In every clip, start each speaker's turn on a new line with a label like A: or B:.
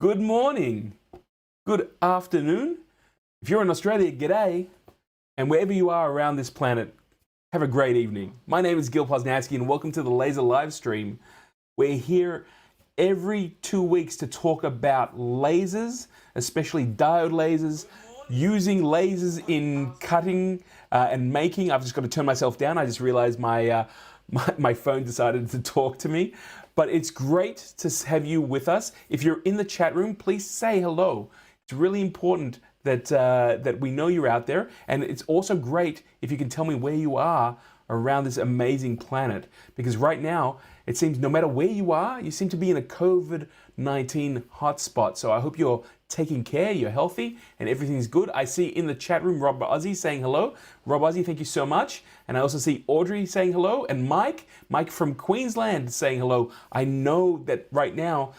A: Good morning, good afternoon. If you're in Australia, g'day. And wherever you are around this planet, have a great evening. My name is Gil Posnanski and welcome to the Laser Livestream. We're here every 2 weeks to talk about lasers, especially diode lasers, using lasers in cutting and making. I've just got to turn myself down. I just realized my phone decided to talk to me. But it's great to have you with us. If you're in the chat room, please say hello. It's really important that we know you're out there. And it's also great if you can tell me where you are around this amazing planet. Because right now, it seems no matter where you are, you seem to be in a COVID-19 hotspot. So I hope you're taking care, you're healthy, and everything's good. I see in the chat room Rob Ozzie saying hello. Rob Ozzie, thank you so much. And I also see Audrey saying hello, and Mike from Queensland saying hello. I know that right now,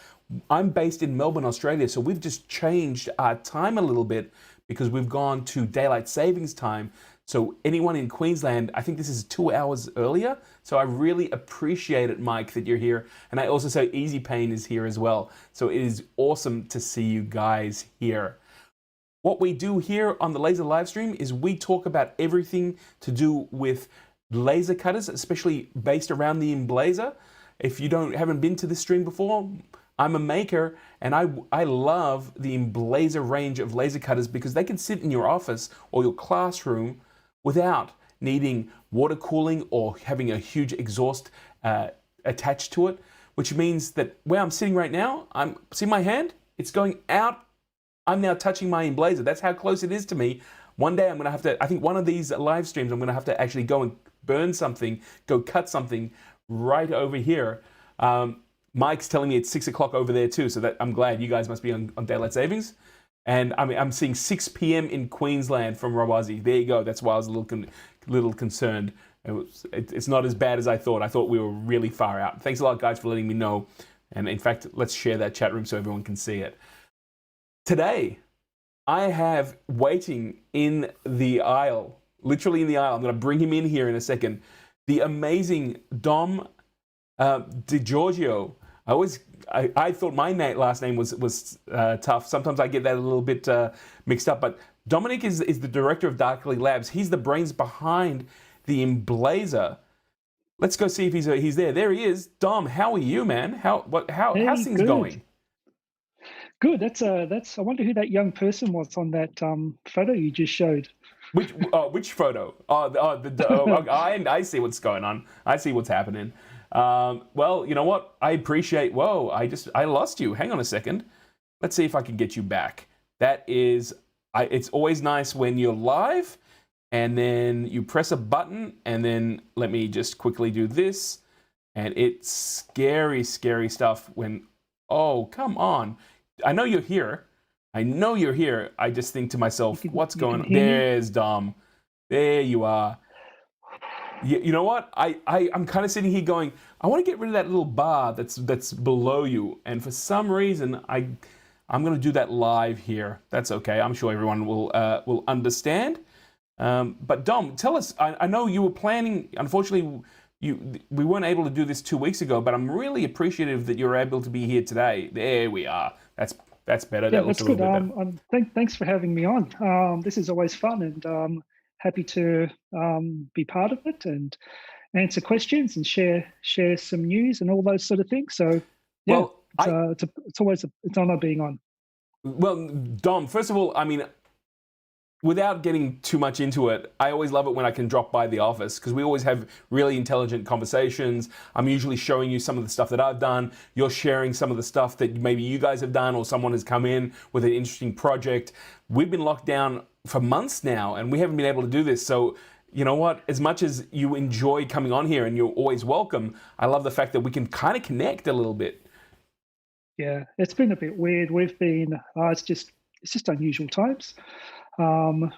A: I'm based in Melbourne, Australia, so we've just changed our time a little bit because we've gone to daylight savings time. So anyone in Queensland, I think this is 2 hours earlier. So I really appreciate it, Mike, that you're here. And I also say Easy Pain is here as well. So it is awesome to see you guys here. What we do here on the Laser Livestream is we talk about everything to do with laser cutters, especially based around the Emblaser. If you haven't been to this stream before, I'm a maker and I love the Emblaser range of laser cutters because they can sit in your office or your classroom without needing water cooling or having a huge exhaust attached to it, which means that where I'm sitting right now, see my hand? It's going out. I'm now touching my Emblaser. That's how close it is to me. One day I'm gonna have to, I think one of these live streams, I'm gonna have to actually go and burn something, go cut something right over here. Mike's telling me it's 6 o'clock over there too, so that I'm glad you guys must be on daylight savings. And I'm seeing 6 p.m. in Queensland from Rob Ozzie. There you go. That's why I was a little concerned. It's not as bad as I thought. I thought we were really far out. Thanks a lot, guys, for letting me know. And in fact, let's share that chat room so everyone can see it. Today, I have waiting in the aisle, literally in the aisle. I'm going to bring him in here in a second. The amazing Dom DiGiorgio. I thought my last name was tough. Sometimes I get that a little bit mixed up. But Dominic is the director of Darkly Labs. He's the brains behind the Emblaser. Let's go see if he's there. There he is. Dom, how are you, man? How's things going?
B: Good. That's. I wonder who that young person was on that photo you just showed.
A: Which photo? I see what's going on. I see what's happening. Well, you know what? I appreciate. Whoa! I lost you. Hang on a second. Let's see if I can get you back. That is. It's always nice when you're live, and then you press a button, and then let me just quickly do this, and it's scary, scary stuff. When come on! I know you're here. I just think to myself, what's going on? There's Dom. There you are. You know what? I'm kind of sitting here going, I want to get rid of that little bar that's below you. And for some reason, I'm going to do that live here. That's okay. I'm sure everyone will understand. But Dom, tell us. I know you were planning. Unfortunately, we weren't able to do this 2 weeks ago. But I'm really appreciative that you're able to be here today. There we are. That's better.
B: Yeah, that's good. Thanks for having me on. This is always fun, and happy to be part of it and answer questions and share some news and all those sort of things. So yeah, well, it's always an honor being on.
A: Well, Dom, first of all, I mean, without getting too much into it, I always love it when I can drop by the office because we always have really intelligent conversations. I'm usually showing you some of the stuff that I've done. You're sharing some of the stuff that maybe you guys have done or someone has come in with an interesting project. We've been locked down for months now and we haven't been able to do this. So, you know what? As much as you enjoy coming on here and you're always welcome, I love the fact that we can kind of connect a little bit.
B: Yeah, it's been a bit weird. We've been, it's just unusual times.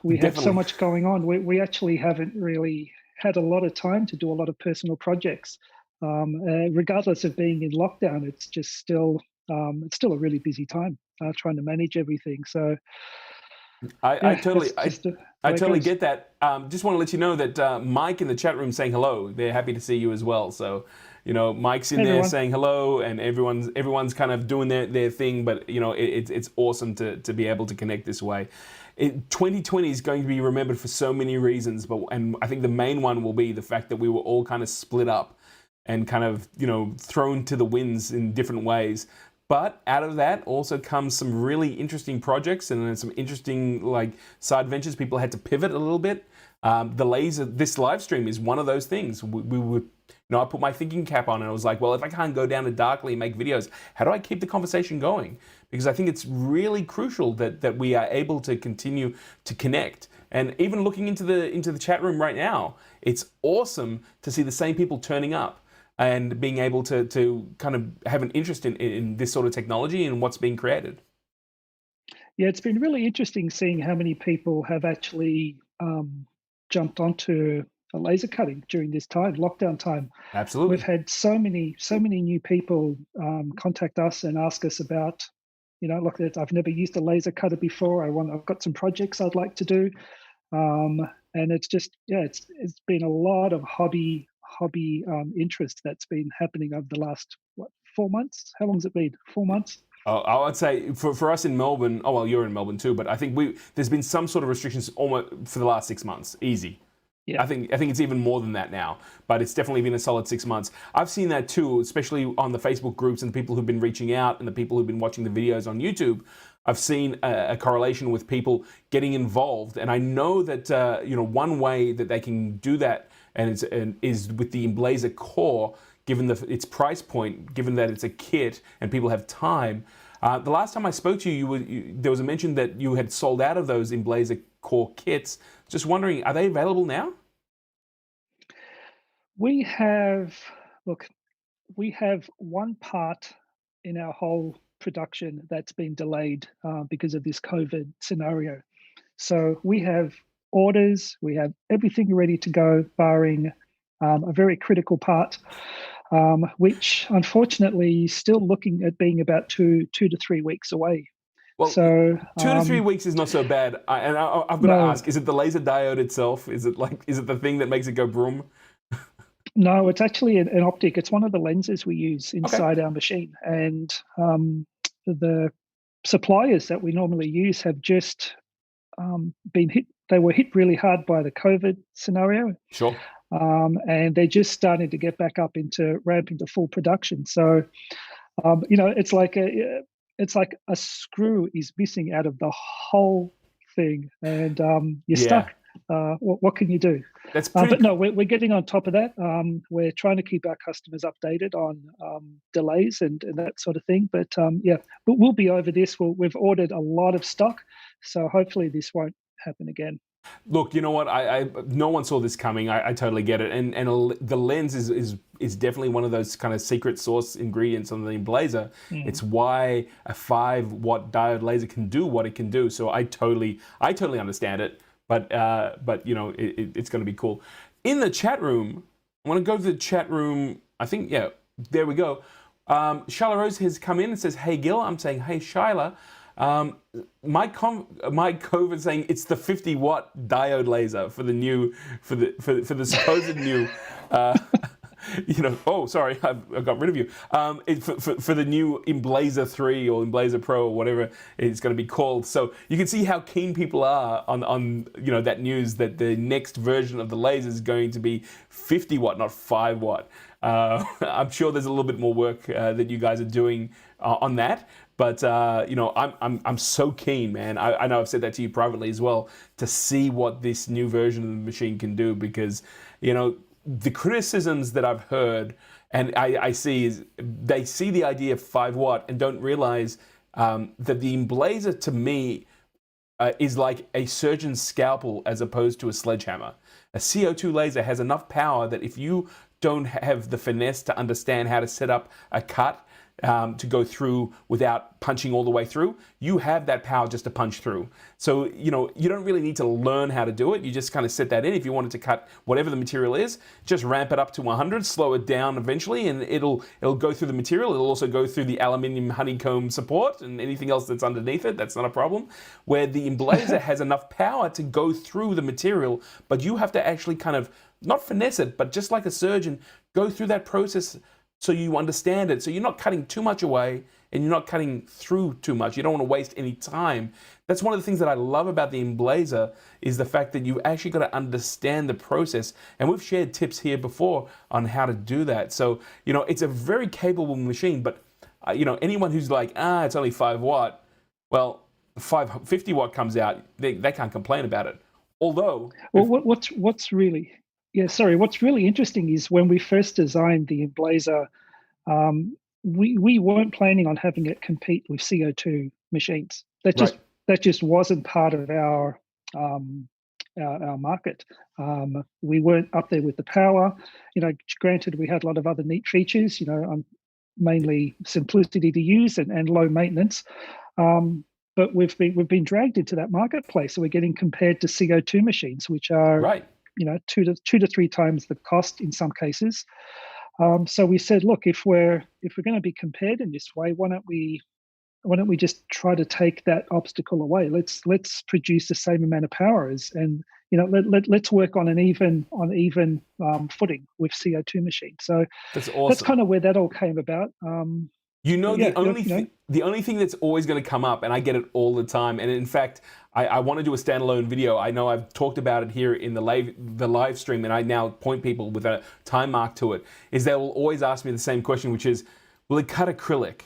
B: We have so much going on. We actually haven't really had a lot of time to do a lot of personal projects. Regardless of being in lockdown, it's just still a really busy time trying to manage everything. So
A: I totally get that. Just want to let you know that Mike in the chat room saying hello. They're happy to see you as well. So Mike's in
B: Hey,
A: there
B: everyone.
A: saying hello, and everyone's kind of doing their thing. But it's awesome to be able to connect this way. 2020 is going to be remembered for so many reasons, and I think the main one will be the fact that we were all kind of split up and kind of thrown to the winds in different ways. But out of that also comes some really interesting projects and then some interesting side ventures. People had to pivot a little bit. This live stream is one of those things. We would, I put my thinking cap on and I was like, well, if I can't go down to Darkly and make videos, how do I keep the conversation going? Because I think it's really crucial that we are able to continue to connect. And even looking into the chat room right now, it's awesome to see the same people turning up and being able to kind of have an interest in this sort of technology and what's being created.
B: Yeah, it's been really interesting seeing how many people have actually jumped onto a laser cutting during this time, lockdown time.
A: Absolutely.
B: We've had so many new people contact us and ask us about, look, I've never used a laser cutter before. I've got some projects I'd like to do, and it's just it's been a lot of hobby interest that's been happening over the last 4 months. How long has it been? 4 months.
A: I would say for us in Melbourne, oh well, you're in Melbourne too, but I think there's been some sort of restrictions almost for the last 6 months. Easy.
B: Yeah.
A: I think it's even more than that now, but it's definitely been a solid 6 months. I've seen that too, especially on the Facebook groups and the people who've been reaching out and the people who've been watching the videos on YouTube. I've seen a correlation with people getting involved, and I know that one way that they can do that is with the Emblaser core, given its price point, given that it's a kit and people have time. The last time I spoke to you, there was a mention that you had sold out of those Emblaser core kits. Just wondering, are they available now?
B: We have one part in our whole production that's been delayed because of this COVID scenario. So we have orders, we have everything ready to go, barring a very critical part, which unfortunately is still looking at being about 2 to 3 weeks away.
A: Well,
B: so
A: 2 to 3 weeks is not so bad. I've got to ask: is it the laser diode itself? Is it the thing that makes it go broom?
B: No, it's actually an optic. It's one of the lenses we use inside our machine, and the suppliers that we normally use have just been hit. They were hit really hard by the COVID scenario.
A: Sure.
B: And they're just starting to get back up into ramping to full production. So, it's like a screw is missing out of the whole thing, and you're stuck. What can you do?
A: That's pretty
B: but no, we're getting on top of that. We're trying to keep our customers updated on delays and that sort of thing. But but we'll be over this. We've ordered a lot of stock, so hopefully this won't happen again.
A: Look, you know what? No one saw this coming. I totally get it. And the lens is definitely one of those kind of secret sauce ingredients on the Emblaser. It's why a 5-watt diode laser can do what it can do. So I totally understand it. But it's going to be cool. In the chat room, I want to go to the chat room. I think there we go. Shyla Rose has come in and says, "Hey Gil." I'm saying, "Hey Shyla." Mike Coven saying it's the 50-watt diode laser for the supposed new. Oh, sorry, I got rid of you. For the new Emblaser 3 or Emblaser Pro or whatever it's going to be called. So you can see how keen people are on that news that the next version of the laser is going to be 50 watt, not 5 watt. I'm sure there's a little bit more work that you guys are doing on that. But I'm so keen, man. I know I've said that to you privately as well, to see what this new version of the machine can do, because the criticisms that I've heard and I see is they see the idea of 5 watt and don't realize that the Emblaser to me is like a surgeon's scalpel as opposed to a sledgehammer. A CO2 laser has enough power that if you don't have the finesse to understand how to set up a cut to go through without punching all the way through, you have that power just to punch through. So, you don't really need to learn how to do it. You just kind of set that in. If you wanted to cut whatever the material is, just ramp it up to 100, slow it down eventually, and it'll go through the material. It'll also go through the aluminium honeycomb support and anything else that's underneath it. That's not a problem. Where the Emblaser has enough power to go through the material, but you have to actually kind of not finesse it, but just like a surgeon, go through that process so you understand it. So you're not cutting too much away and you're not cutting through too much. You don't want to waste any time. That's one of the things that I love about the Emblaser, is the fact that you actually got to understand the process. And we've shared tips here before on how to do that. So, you know, it's a very capable machine, but you know, anyone who's like, it's only 5 watt, well, 550 watt comes out, they can't complain about it. Although,
B: well, what's really interesting is when we first designed the Emblaser, we weren't planning on having it compete with CO2 machines. That just wasn't part of our market. We weren't up there with the power. You know, granted, we had a lot of other neat features. You know, mainly simplicity to use and low maintenance. But we've been dragged into that marketplace. So we're getting compared to CO2 machines, which are you know, two to three times the cost in some cases. So we said, look, if we're going to be compared in this way, why don't we just try to take that obstacle away? Let's produce the same amount of power and you know, let's work on even footing with CO2 machines. So
A: that's awesome.
B: That's kind of where that all came about.
A: You know, the only thing that's always going to come up, and I get it all the time, and in fact, I want to do a standalone video. I know I've talked about it here in the live stream, and I now point people with a time mark to it, is they will always ask me the same question, which is, will it cut acrylic?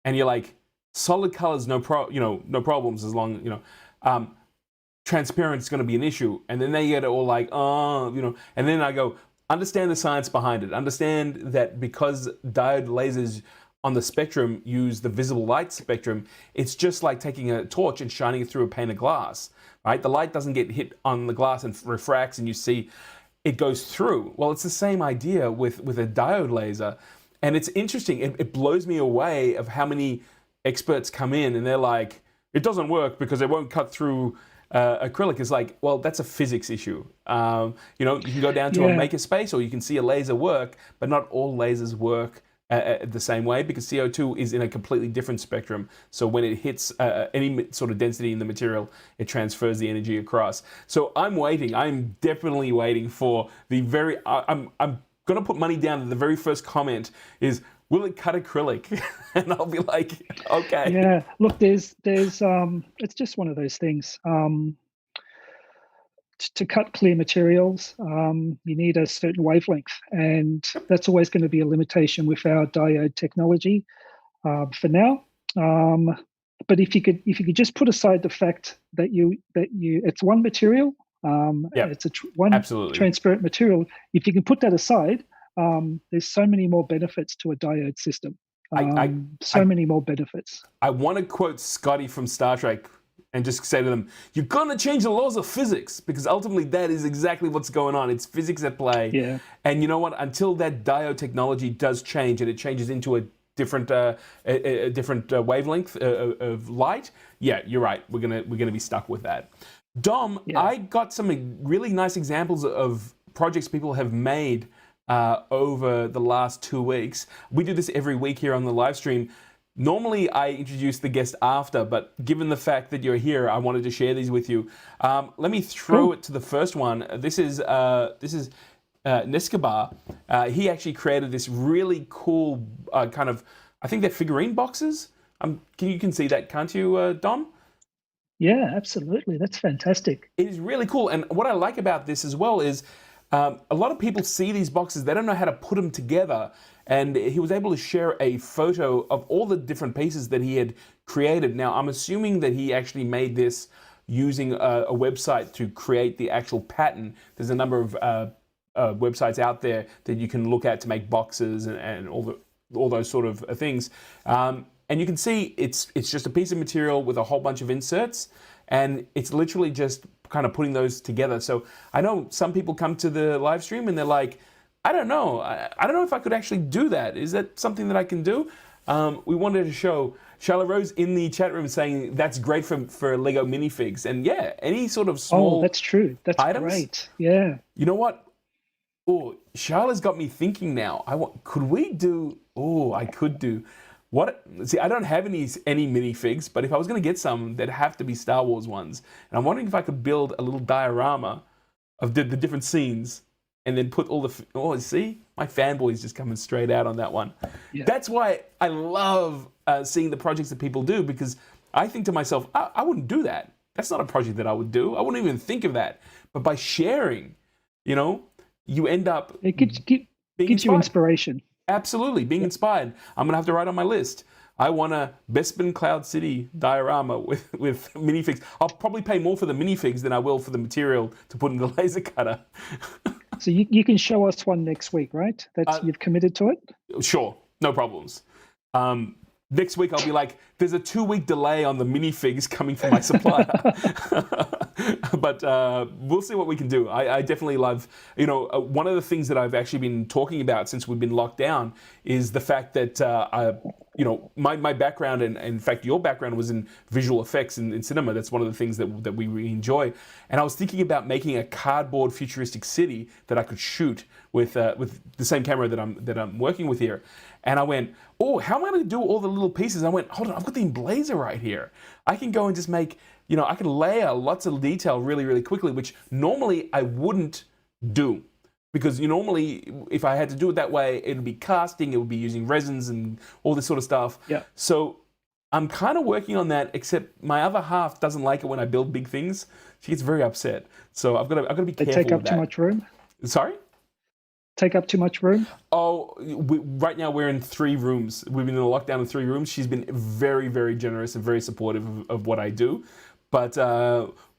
A: And you're like, solid colors, no problems, as long, you know, transparent is going to be an issue. And then they get all like, you know, and then I go, understand the science behind it. Understand that because diode lasers on the spectrum use the visible light spectrum, it's just like taking a torch and shining it through a pane of glass, right? The light doesn't get hit on the glass and refracts and you see it goes through. Well, it's the same idea with a diode laser. And it's interesting, it blows me away of how many experts come in and they're like, it doesn't work because it won't cut through acrylic. Is like, well, that's a physics issue. You know, you can go down to a makerspace or you can see a laser work, but not all lasers work the same way because CO2 is in a completely different spectrum. So when it hits any sort of density in the material, it transfers the energy across. So I'm waiting. I'm definitely waiting for the very. I'm going to put money down that the very first comment is, will it cut acrylic? And I'll be like, okay.
B: Yeah, look, there's it's just one of those things. To cut clear materials, you need a certain wavelength, and that's always going to be a limitation with our diode technology for now. But if you could just put aside the fact that it's one material, it's one
A: absolutely
B: transparent material. If you can put that aside, there's so many more benefits to a diode system. Many more benefits.
A: I want to quote Scotty from Star Trek and just say to them, you're going to change the laws of physics, because ultimately that is exactly what's going on. It's physics at play.
B: Yeah.
A: And you know what? Until that diode technology does change and it changes into a different wavelength of light, yeah, you're right. We're gonna be stuck with that. Dom, I got some really nice examples of projects people have made over the last 2 weeks. We do this every week here on the live stream. Normally, I introduce the guest after, but given the fact that you're here, I wanted to share these with you. Let me throw it to the first one. This is Nescabar. He actually created this really cool kind of, I think they're figurine boxes. You can see that, can't you, Dom?
B: Yeah, absolutely. That's fantastic.
A: It is really cool. And what I like about this as well is a lot of people see these boxes, they don't know how to put them together. And he was able to share a photo of all the different pieces that he had created. Now, I'm assuming that he actually made this using a website to create the actual pattern. There's a number of websites out there that you can look at to make boxes and all those sort of things. And you can see it's just a piece of material with a whole bunch of inserts, and it's literally just kind of putting those together. So I know some people come to the live stream and they're like, I don't know. I don't know if I could actually do that. Is that something that I can do? We wanted to show Charlotte Rose in the chat room saying that's great for Lego minifigs. And yeah, any sort of small
B: Oh, that's true. That's
A: items.
B: Great. Yeah.
A: You know what? Oh, Charlotte's got me thinking now. Could we do? Oh, I could do. What? See, I don't have any minifigs, but if I was going to get some, they'd have to be Star Wars ones. And I'm wondering if I could build a little diorama of the different scenes, and then put all the. Oh, see, My fanboy's just coming straight out on that one.
B: Yeah.
A: That's why I love seeing the projects that people do, because I think to myself, I wouldn't do that. That's not a project that I would do. I wouldn't even think of that. But by sharing, you end up
B: It gives you inspiration.
A: Absolutely, being inspired. I'm going to have to write on my list. I want a Bespin Cloud City diorama with minifigs. I'll probably pay more for the minifigs than I will for the material to put in the laser cutter.
B: So you can show us one next week, right? You've committed to it?
A: Sure, no problems. Next week I'll be like, there's a 2-week delay on the minifigs coming from my supplier. But we'll see what we can do. I definitely love, one of the things that I've actually been talking about since we've been locked down is the fact that, my background, and in fact your background was in visual effects in cinema. That's one of the things that we really enjoy. And I was thinking about making a cardboard futuristic city that I could shoot with the same camera that I'm working with here. And I went, oh, how am I going to do all the little pieces? I went, hold on, I've got the Emblaser right here. I can go and just make, I can layer lots of detail really, really quickly, which normally I wouldn't do. Because normally, if I had to do it that way, it would be casting, it would be using resins and all this sort of stuff.
B: Yeah.
A: So I'm kind of working on that, except my other half doesn't like it when I build big things. She gets very upset. So I've got to be careful with that.
B: They take up too much room?
A: Sorry?
B: Take up too much room?
A: Oh, right now we're in 3 rooms. We've been in a lockdown in 3 rooms. She's been very, very generous and very supportive of what I do. But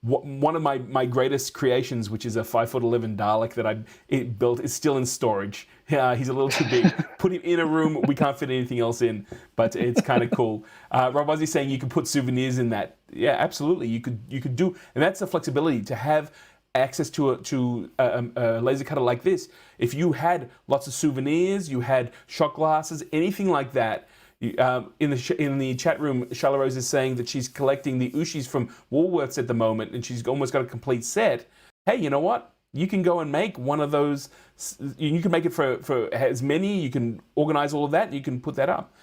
A: one of my greatest creations, which is a 5'11" Dalek that I built, is still in storage. He's a little too big. Put him in a room, we can't fit anything else in, but it's kind of cool. Rob Ozzy's saying you could put souvenirs in that. Yeah, absolutely. You could do, and that's the flexibility to have access to a laser cutter like this. If you had lots of souvenirs, you had shot glasses, anything like that. In the chat room, Charlotte Rose is saying that she's collecting the Ushis from Woolworths at the moment, and she's almost got a complete set. Hey, you know what? You can go and make one of those. You can make it for as many. You can organize all of that, and you can put that up.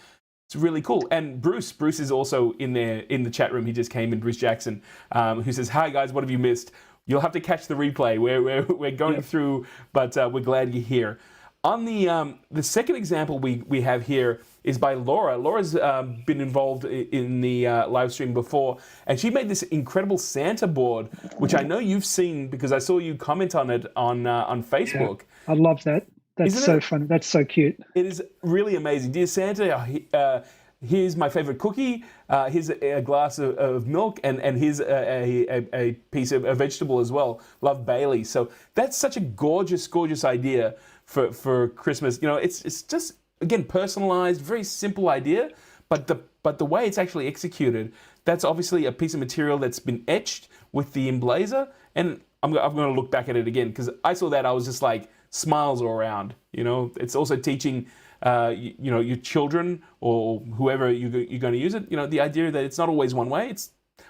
A: It's really cool. And Bruce is also in there in the chat room. He just came in, Bruce Jackson, who says, "Hi guys, what have you missed? You'll have to catch the replay. We're going through, but we're glad you're here." On the second example we have here is by Laura. Laura's been involved in the live stream before, and she made this incredible Santa board, which I know you've seen because I saw you comment on it on Facebook.
B: Yeah, I love that. That's so fun. That's so cute.
A: It is really amazing. Dear Santa, here's my favorite cookie. Here's a glass of milk, and here's a piece of a vegetable as well. Love, Bailey. So that's such a gorgeous, gorgeous idea for Christmas. It's just, again, personalized, very simple idea, but the way it's actually executed, that's obviously a piece of material that's been etched with the Emblaser, and I'm going to look back at it again because I saw that, I was just like, smiles all around. It's also teaching your children or whoever you're going to use it, the idea that it's not always one way.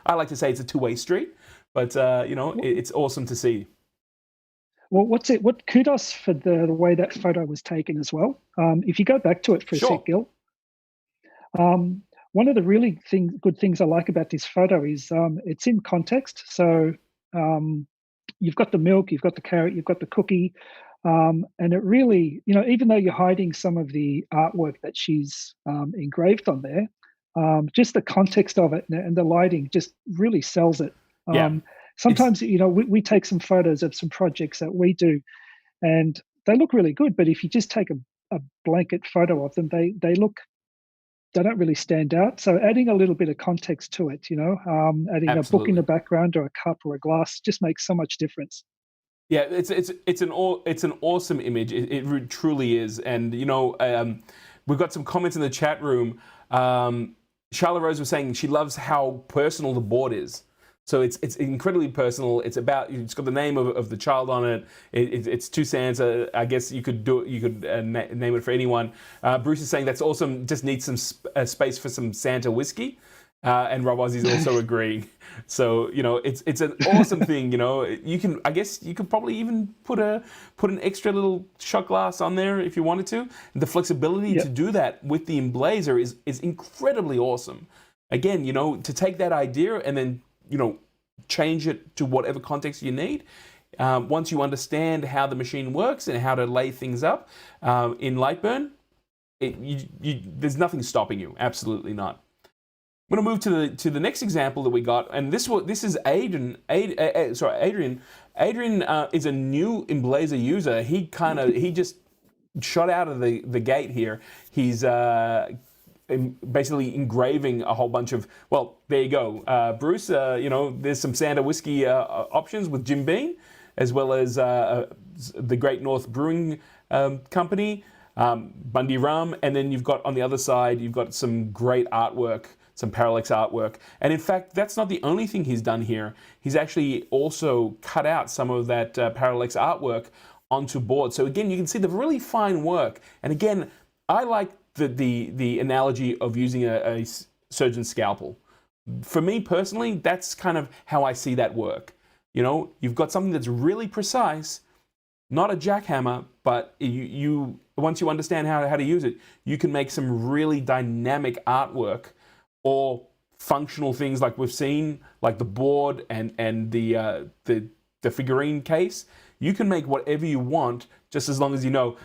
A: I like to say it's a 2-way street, but it's awesome to see.
B: Well, what kudos for the way that photo was taken as well. If you go back to it for a sec, Gil, one of the really good things I like about this photo is it's in context. So you've got the milk, you've got the carrot, you've got the cookie, and it really, even though you're hiding some of the artwork that she's engraved on there, just the context of it and the lighting just really sells it. Sometimes, we take some photos of some projects that we do, and they look really good. But if you just take a blanket photo of them, they don't really stand out. So adding a little bit of context to it, adding Absolutely. A book in the background or a cup or a glass just makes so much difference.
A: Yeah, it's an awesome image. It truly is. And we've got some comments in the chat room. Charlotte Rose was saying she loves how personal the board is. So it's incredibly personal. It's got the name of the child on it. It's to Santa. I guess you could name it for anyone. Bruce is saying that's awesome. Just needs some space for some Santa whiskey. And Rob Ozzy's also agreeing. So it's an awesome thing. I guess you could probably even put an extra little shot glass on there if you wanted to. And the flexibility to do that with the Emblaser is incredibly awesome. Again, to take that idea and then change it to whatever context you need. once you understand how the machine works and how to lay things up in Lightburn, there's nothing stopping you. Absolutely not. I'm going to move to the next example that we got, and this is Adrian. Adrian is a new Emblaser user. He just shot out of the gate here. He's basically engraving a whole bunch of, well, there you go. Bruce, there's some Santa whiskey options with Jim Beam, as well as the Great North Brewing Company, Bundy Rum, and then you've got on the other side, you've got some great artwork, some parallax artwork. And in fact, that's not the only thing he's done here. He's actually also cut out some of that parallax artwork onto board. So again, you can see the really fine work. And again, I like the analogy of using a surgeon's scalpel. For me personally, that's kind of how I see that work. You know, you've got something that's really precise, not a jackhammer, but you once you understand how to use it, you can make some really dynamic artwork or functional things like we've seen, like the board and the figurine case. You can make whatever you want, just as long as you know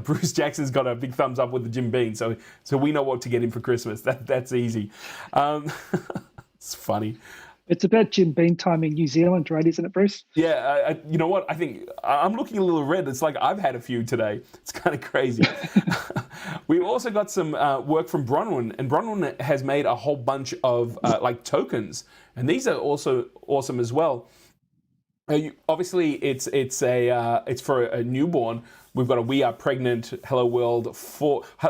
A: Bruce Jackson's got a big thumbs up with the Jim Beam, so we know what to get him for Christmas. That's easy. It's funny.
B: It's about Jim Beam time in New Zealand, right? Isn't it, Bruce?
A: Yeah, you know what? I think I'm looking a little red. It's like I've had a few today. It's kind of crazy. We've also got some work from Bronwyn, and Bronwyn has made a whole bunch of like tokens, and these are also awesome as well. Obviously, it's for a newborn. We've got a "We Are Pregnant" Hello World.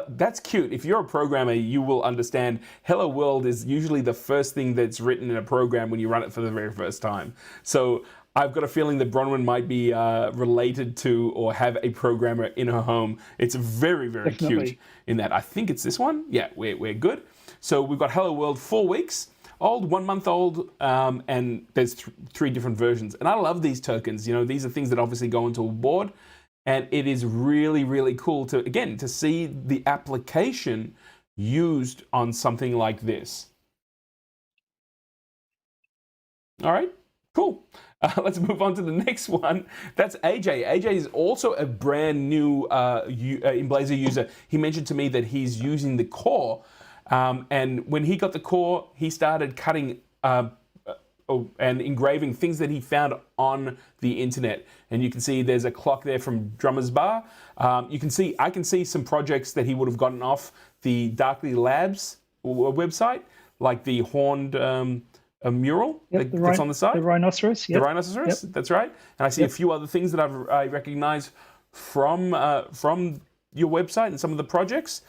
A: That's cute. If you're a programmer, you will understand. Hello World is usually the first thing that's written in a program when you run it for the very first time. So I've got a feeling that Bronwyn might be related to or have a programmer in her home. It's very, very
B: Definitely
A: cute in that. I think it's this one. Yeah, we're good. So we've got Hello World 4 weeks. Old, 1 month old, and there's 3 different versions. And I love these tokens. You know, these are things that obviously go into a board, and it is really, really cool to see the application used on something like this. All right, cool. Let's move on to the next one. That's AJ. AJ is also a brand new Emblaser user. He mentioned to me that he's using the core. And when he got the core, he started cutting and engraving things that he found on the internet. And you can see there's a clock there from Drummer's Bar. I can see some projects that he would have gotten off the Darkly Labs website, like the horned mural that's on the side.
B: The rhinoceros,
A: yep. The rhinoceros, yep. That's right. And I see a few other things that I recognize from your website and some of the projects.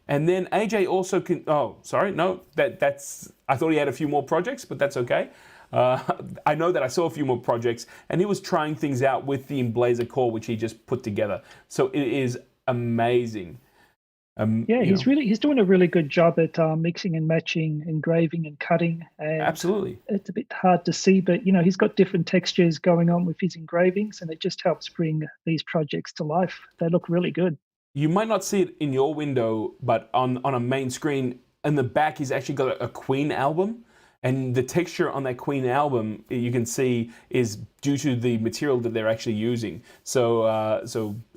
A: And then AJ also can. Oh, sorry, no, that's. I thought he had a few more projects, but that's okay. I know that I saw a few more projects, and he was trying things out with the Emblaser core, which he just put together. So it is amazing.
B: He's doing a really good job at mixing and matching, engraving and cutting. And
A: absolutely,
B: it's a bit hard to see, but he's got different textures going on with his engravings, and it just helps bring these projects to life. They look really good.
A: You might not see it in your window, but on a main screen, in the back, he's actually got a Queen album. And the texture on that Queen album, you can see, is due to the material that they're actually using. So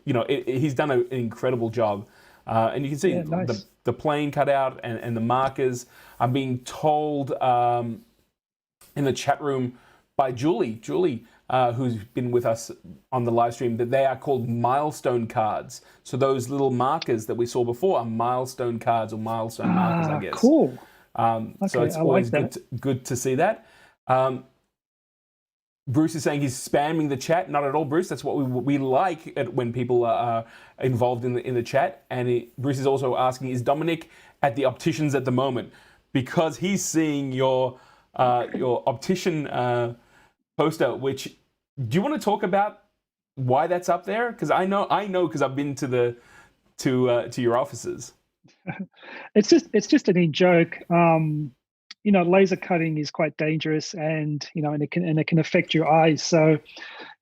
A: he's done an incredible job. And you can see nice. the plane cut out and the markers. I'm being told in the chat room by Julie, who's been with us on the live stream, that they are called milestone cards. So those little markers that we saw before are milestone cards or milestone markers, I guess.
B: Cool.
A: So it's always good to see that. Bruce is saying he's spamming the chat. Not at all, Bruce. That's what we like when people are involved in the chat. And Bruce is also asking, is Dominic at the opticians at the moment? Because he's seeing your optician poster. Which, do you want to talk about why that's up there? Because I know because I've been to your offices.
B: It's just an in-joke. Laser cutting is quite dangerous, and it can affect your eyes. So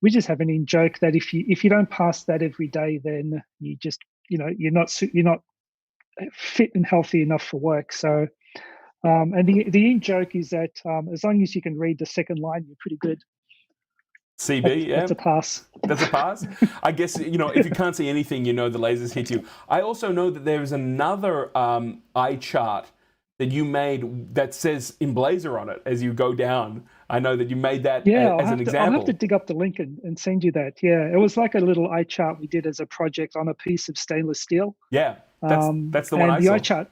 B: we just have an in-joke that if you don't pass that every day, then you just you're not fit and healthy enough for work. So and the in-joke is that as long as you can read the second line, you're pretty good.
A: CB, yeah.
B: That's a pass.
A: That's a pass. I guess, you know, if you can't see anything, you know the lasers hit you. I also know that there's another eye chart that you made that says Emblaser on it as you go down. I know that you made that as an example.
B: I'll have to dig up the link and send you that. Yeah, it was like a little eye chart we did as a project on a piece of stainless steel.
A: Yeah, that's the one I
B: saw. And the eye chart,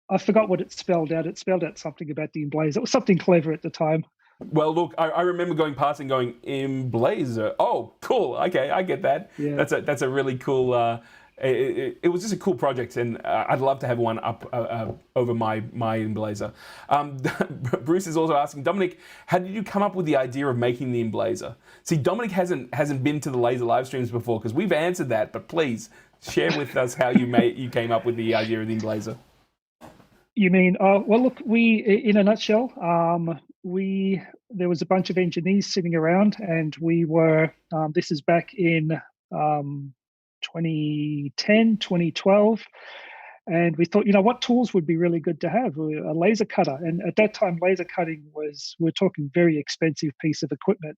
B: I forgot what it spelled out. It spelled out something about the Emblaser. It was something clever at the time.
A: Well, look, I remember going past and going, Emblaser. Oh, cool. Okay, I get that. Yeah. That's a really cool. It was just a cool project, and I'd love to have one up over my Emblaser. Bruce is also asking, Dominic, how did you come up with the idea of making the Emblaser? See, Dominic hasn't been to the laser live streams before because we've answered that, but please share with us how you came up with the idea of the Emblaser.
B: You mean? Well, look, in a nutshell, there was a bunch of engineers sitting around, and we were. This is back in 2010, 2012, and we thought, you know, what tools would be really good to have? A laser cutter, and at that time, laser cutting we're talking very expensive piece of equipment.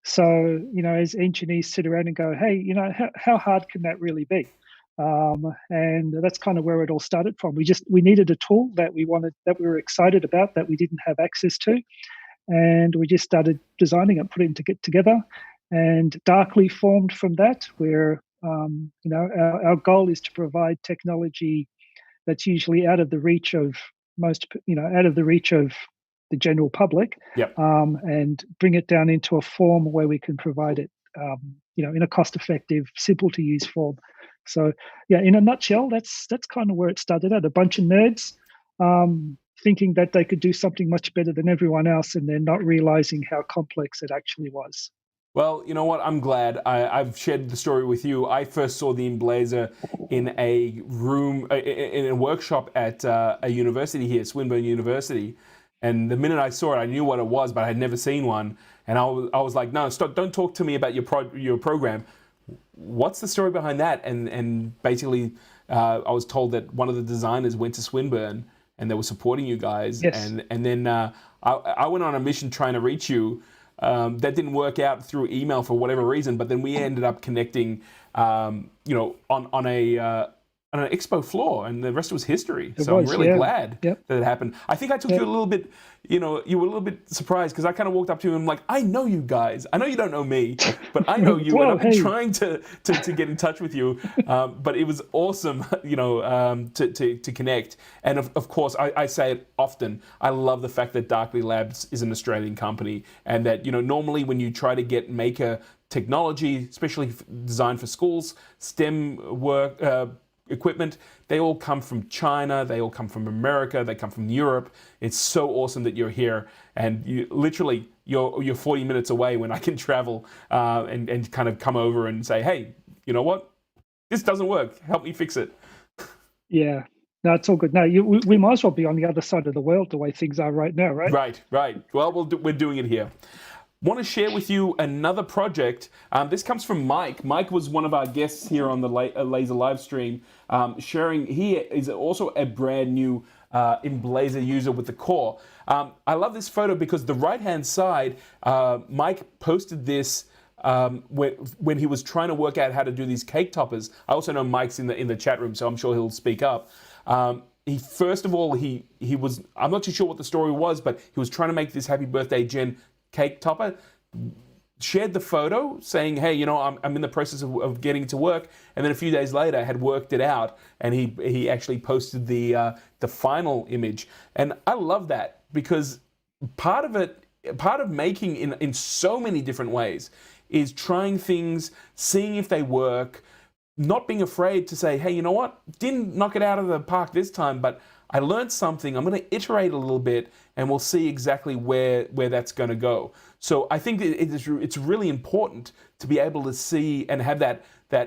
B: So, you know, as engineers sit around and go, hey, you know, how hard can that really be? And that's kind of where it all started from. We needed a tool that we were excited about, that we didn't have access to, and we just started designing it, putting it together, and Darkly formed from that. Where you know, our goal is to provide technology that's usually out of the reach of the general public.
A: Yep.
B: And bring it down into a form where we can provide it, you know, in a cost-effective, simple-to-use form. So, yeah, in a nutshell, that's kind of where it started out. A bunch of nerds thinking that they could do something much better than everyone else, and then not realizing how complex it actually was.
A: Well, you know what? I'm glad. I've shared the story with you. I first saw the Emblaser in a room, in a workshop at a university here, Swinburne University. And the minute I saw it, I knew what it was, but I had never seen one. And I was like, no, stop! Don't talk to me about your program. What's the story behind that? And basically, I was told that one of the designers went to Swinburne and they were supporting you guys.
B: Yes.
A: And then I went on a mission trying to reach you. That didn't work out through email for whatever reason, but then we ended up connecting, you know, on an expo floor, and the rest was history. I'm really glad that it happened. I think I took you a little bit, you know, you were a little bit surprised because I kind of walked up to you and I'm like, I know you guys. I know you don't know me, but I know you, and I've been trying to get in touch with you. But it was awesome, you know, to connect. And of course, I say it often. I love the fact that Darkly Labs is an Australian company, and that, you know, normally when you try to get maker technology, especially designed for schools, STEM work. Equipment, they all come from China, they all come from America, they come from Europe. It's so awesome that you're here, and you're 40 minutes away when I can travel and kind of come over and say, hey, you know what, this doesn't work, help me fix it.
B: Yeah, no, it's all good. No, we might as well be on the other side of the world the way things are right now, right?
A: Right. Well, we're doing it here. Want to share with you another project. This comes from Mike. Mike was one of our guests here on the Laser live stream, sharing. He is also a brand new Emblaser user with the core. I love this photo because the right-hand side, Mike posted this when he was trying to work out how to do these cake toppers. I also know Mike's in the chat room, so I'm sure he'll speak up. He first of all, he was, I'm not too sure what the story was, but he was trying to make this Happy Birthday Jen cake topper, shared the photo saying, hey, you know, I'm in the process of getting to work, and then a few days later had worked it out, and he actually posted the final image. And I love that because part of making in so many different ways is trying things, seeing if they work, not being afraid to say, hey, you know what, didn't knock it out of the park this time, but I learned something, I'm going to iterate a little bit, and we'll see exactly where that's going to go. So I think it's really important to be able to see and have that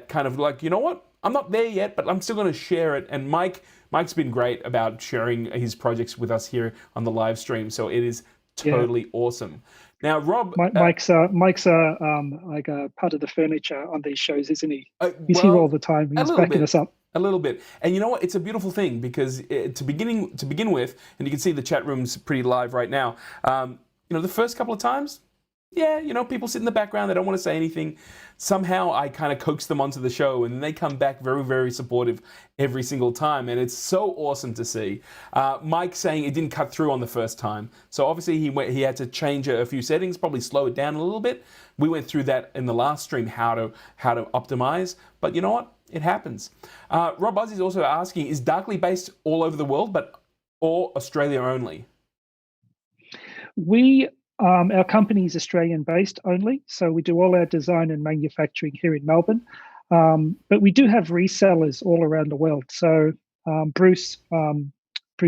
A: kind of like, you know what, I'm not there yet, but I'm still going to share it. And Mike's been great about sharing his projects with us here on the live stream. So it is totally awesome. Now, Rob,
B: Mike's like a part of the furniture on these shows, isn't he? He's here all the time. He's backing us up.
A: A little bit. And you know what? It's a beautiful thing because to begin with, and you can see the chat room's pretty live right now, you know, the first couple of times, yeah, people sit in the background, they don't want to say anything. Somehow I kind of coax them onto the show, and they come back very, very supportive every single time, and it's so awesome to see. Mike saying it didn't cut through on the first time, so obviously he had to change a few settings, probably slow it down a little bit. We went through that in the last stream, how to optimize, but you know what? It happens. Rob Ozzy is also asking, is Darkly based all over the world, or Australia only?
B: Our company is Australian-based only, so we do all our design and manufacturing here in Melbourne. But we do have resellers all around the world. So Bruce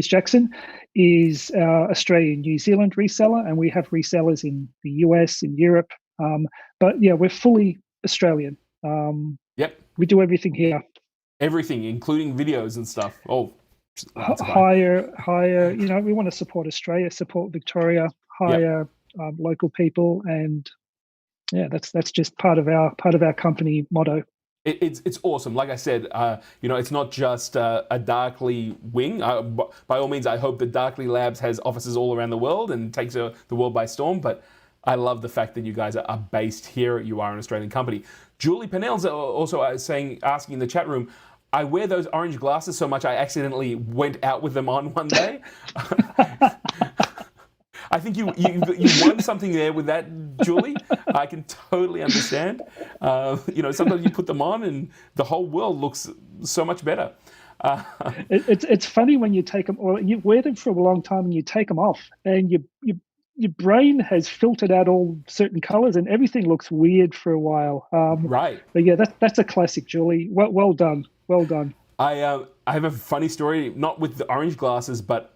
B: Jackson is our Australian New Zealand reseller, and we have resellers in the US, in Europe. But yeah, we're fully Australian.
A: Yep.
B: We do everything here.
A: Everything, including videos and stuff. Oh,
B: hire. We want to support Australia, support Victoria, hire local people, and yeah, that's just part of our company motto.
A: It's awesome. Like I said, it's not just a Darkly wing. By all means, I hope that Darkly Labs has offices all around the world and takes the world by storm. But I love the fact that you guys are based here. You are an Australian company. Julie Pennell's also asking in the chat room, I wear those orange glasses so much I accidentally went out with them on one day. I think you won something there with that, Julie. I can totally understand. Sometimes you put them on and the whole world looks so much better.
B: It's funny when you take them, or you wear them for a long time and you take them off, and your brain has filtered out all certain colors and everything looks weird for a while.
A: Right.
B: But yeah, that's a classic, Julie. Well done. Well done.
A: I have a funny story, not with the orange glasses, but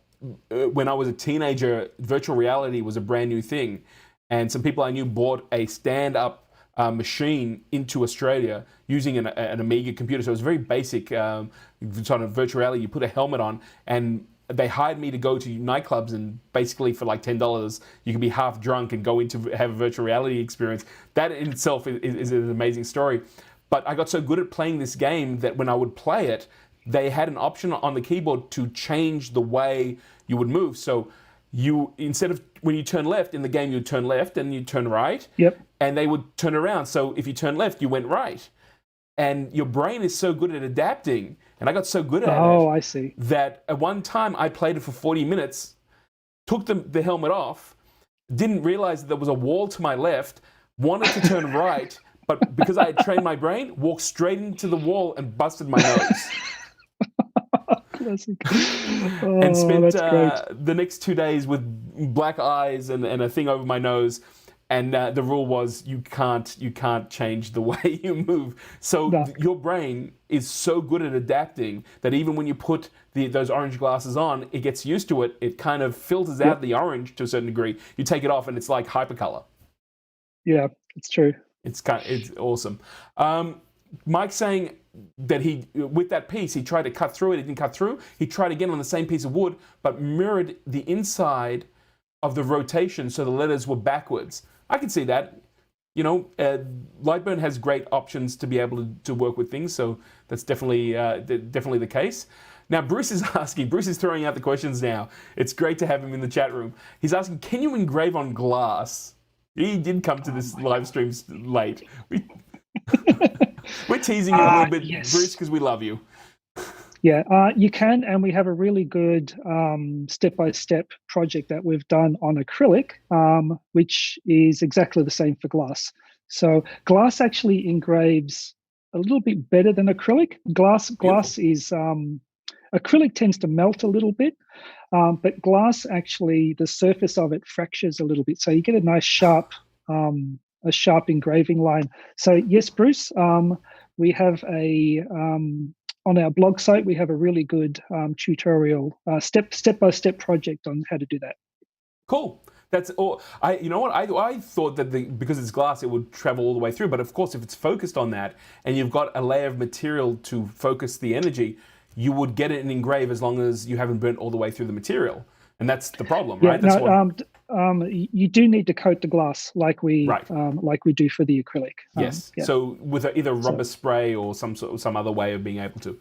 A: when I was a teenager, virtual reality was a brand new thing. And some people I knew bought a stand-up machine into Australia using an Amiga computer. So it was very basic sort of virtual reality. You put a helmet on, and they hired me to go to nightclubs, and basically for like $10, you can be half drunk and go in to have a virtual reality experience. That in itself is an amazing story. But I got so good at playing this game that when I would play it, they had an option on the keyboard to change the way you would move. So instead of when you turn left in the game, you'd turn left and you'd turn right.
B: Yep.
A: And they would turn around. So if you turn left, you went right. And your brain is so good at adapting, and I got so good at it.
B: Oh, I see.
A: That at one time I played it for 40 minutes, took the helmet off, didn't realize that there was a wall to my left, wanted to turn right, but because I had trained my brain, walked straight into the wall and busted my nose.
B: Classic.
A: And spent the next 2 days with black eyes and a thing over my nose. And the rule was you can't change the way you move. So your brain is so good at adapting that even when you put those orange glasses on, it gets used to it. It kind of filters out the orange to a certain degree. You take it off and it's like hypercolor.
B: Yeah, it's true.
A: It's awesome. Mike saying that with that piece, he tried to cut through it. It didn't cut through. He tried again on the same piece of wood, but mirrored the inside of the rotation so the letters were backwards. I can see that. Lightburn has great options to be able to work with things, so that's definitely the case. Now, Bruce is throwing out the questions now. It's great to have him in the chat room. He's asking, can you engrave on glass? He did come to this live stream late. We're teasing you a little bit, yes, Bruce, because we love you.
B: Yeah, you can, and we have a really good step-by-step project that we've done on acrylic, which is exactly the same for glass. So glass actually engraves a little bit better than acrylic. Glass is acrylic tends to melt a little bit, but glass actually the surface of it fractures a little bit, so you get a nice sharp engraving line. So yes, Bruce, we have on our blog site, we have a really good tutorial, step-by-step project on how to do that.
A: Cool. That's all. I thought that because it's glass, it would travel all the way through. But of course, if it's focused on that, and you've got a layer of material to focus the energy, you would get it and engrave as long as you haven't burnt all the way through the material. And that's the problem, right?
B: You do need to coat the glass like we do for the acrylic.
A: Yes. Yeah. So with either rubber spray or some other way of being able to.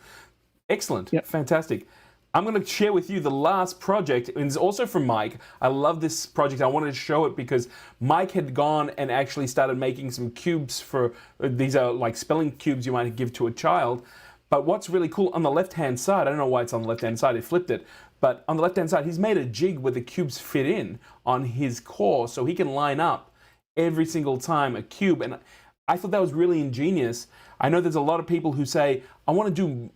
A: Excellent. Yep. Fantastic. I'm going to share with you the last project, and it's also from Mike. I love this project. I wanted to show it because Mike had gone and actually started making some cubes for, these are like spelling cubes you might give to a child. But what's really cool, on the left-hand side, I don't know why it's on the left-hand side, he flipped it, but on the left-hand side, he's made a jig where the cubes fit in on his core so he can line up every single time a cube. And I thought that was really ingenious. I know there's a lot of people who say, I want to do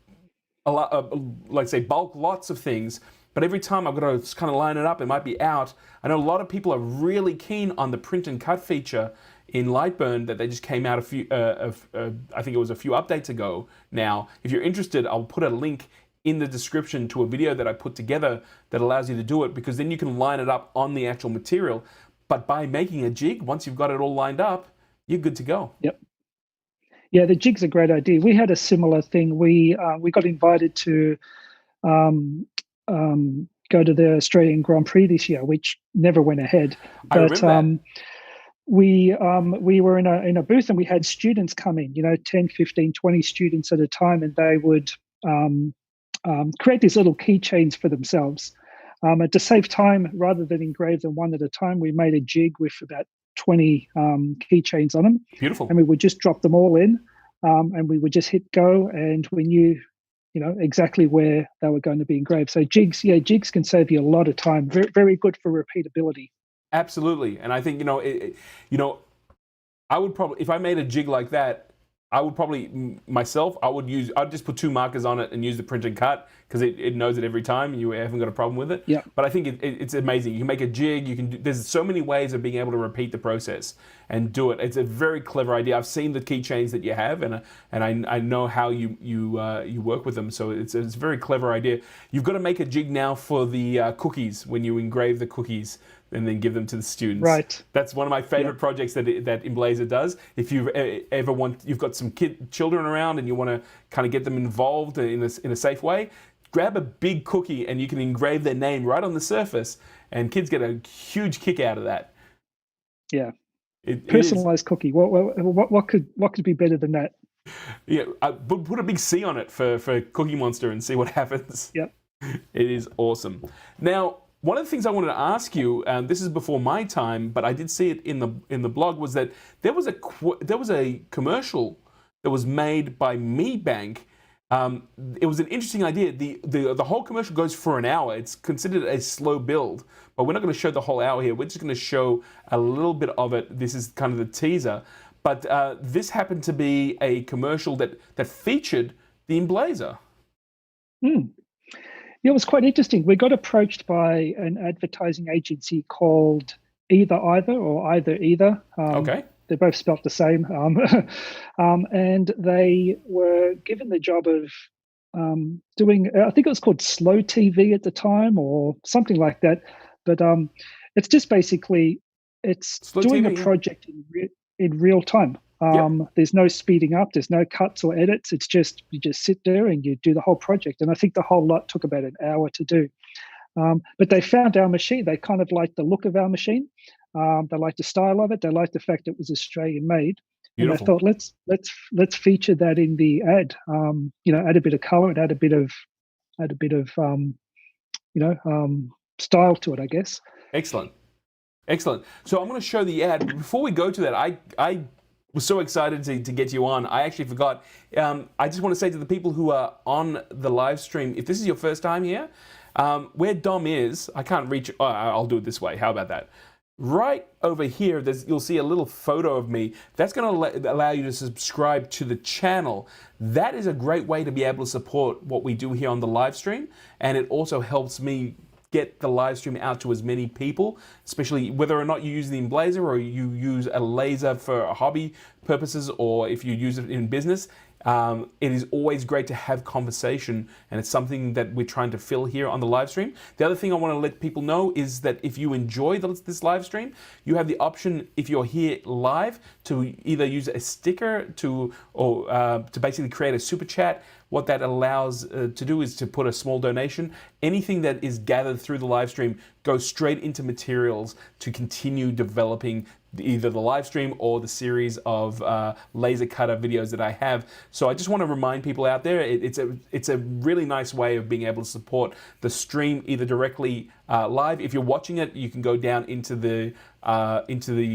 A: a lot, like say bulk lots of things, but every time I've got to kind of line it up, it might be out. I know a lot of people are really keen on the print and cut feature in Lightburn that they just came out a few, I think it was a few updates ago now. If you're interested, I'll put a link in the description to a video that I put together that allows you to do it, because then you can line it up on the actual material. But by making a jig, once you've got it all lined up, you're good to go.
B: Yep. Yeah, the jig's a great idea. We had a similar thing. We got invited to go to the Australian Grand Prix this year, which never went ahead. But we were in a booth, and we had students come in, 10, 15, 20 students at a time, and they would create these little keychains for themselves. And to save time, rather than engrave them one at a time, we made a jig with about 20 keychains on them.
A: Beautiful.
B: And we would just drop them all in, and we would just hit go, and we knew, exactly where they were going to be engraved. So jigs can save you a lot of time. Very, very good for repeatability.
A: Absolutely. And I think, I would probably, if I made a jig like that, I would probably, myself, I'd just put 2 markers on it and use the print and cut, because it knows it every time and you haven't got a problem with it.
B: Yeah.
A: But I think it's amazing. You can make a jig, there's so many ways of being able to repeat the process and do it. It's a very clever idea. I've seen the keychains that you have, and I know how you work with them. So it's a very clever idea. You've got to make a jig now for the cookies, when you engrave the cookies and then give them to the students.
B: Right.
A: That's one of my favorite projects that Emblaser does. If you you've got some children around and you want to kind of get them involved in a safe way, grab a big cookie and you can engrave their name right on the surface, and kids get a huge kick out of that.
B: Yeah. Personalized cookie. What could be better than that?
A: Yeah, put a big C on it for Cookie Monster and see what happens.
B: Yep.
A: It is awesome. Now, one of the things I wanted to ask you, and this is before my time, but I did see it in the blog, was that there was a commercial that was made by MeBank. It was an interesting idea. The whole commercial goes for an hour. It's considered a slow build, but we're not going to show the whole hour here. We're just going to show a little bit of it. This is kind of the teaser, but this happened to be a commercial that featured the Emblaser.
B: Yeah, it was quite interesting. We got approached by an advertising agency called Either or Either.
A: Okay.
B: They're both spelt the same. And they were given the job of doing, I think it was called Slow TV at the time or something like that. But it's just basically, it's Slow doing TV, a project in real time. There's no speeding up, there's no cuts or edits. It's just, you just sit there and you do the whole project. And I think the whole lot took about an hour to do. But they found our machine. They kind of liked the look of our machine. They liked the style of it. They liked the fact it was Australian made. Beautiful. And I thought, let's feature that in the ad. Add a bit of color and add a bit of style to it, I guess.
A: Excellent. So I'm going to show the ad. Before we go to that, I was so excited to get you on. I actually forgot. I just want to say to the people who are on the live stream, if this is your first time here, where Dom is, I can't reach. Oh, I'll do it this way. How about that? Right over here, you'll see a little photo of me. That's going to allow you to subscribe to the channel. That is a great way to be able to support what we do here on the live stream, and it also helps me get the live stream out to as many people, especially whether or not you use the Emblaser or you use a laser for hobby purposes, or if you use it in business. It is always great to have conversation, and it's something that we're trying to fill here on the live stream. The other thing I want to let people know is that if you enjoy this live stream, you have the option, if you're here live, to either use a sticker to basically create a super chat what that allows to do is to put a small donation. Anything that is gathered through the live stream goes straight into materials to continue developing either the live stream or the series of laser cutter videos that I have. So I just want to remind people out there, it's a really nice way of being able to support the stream either directly live. If you're watching it, you can go down into the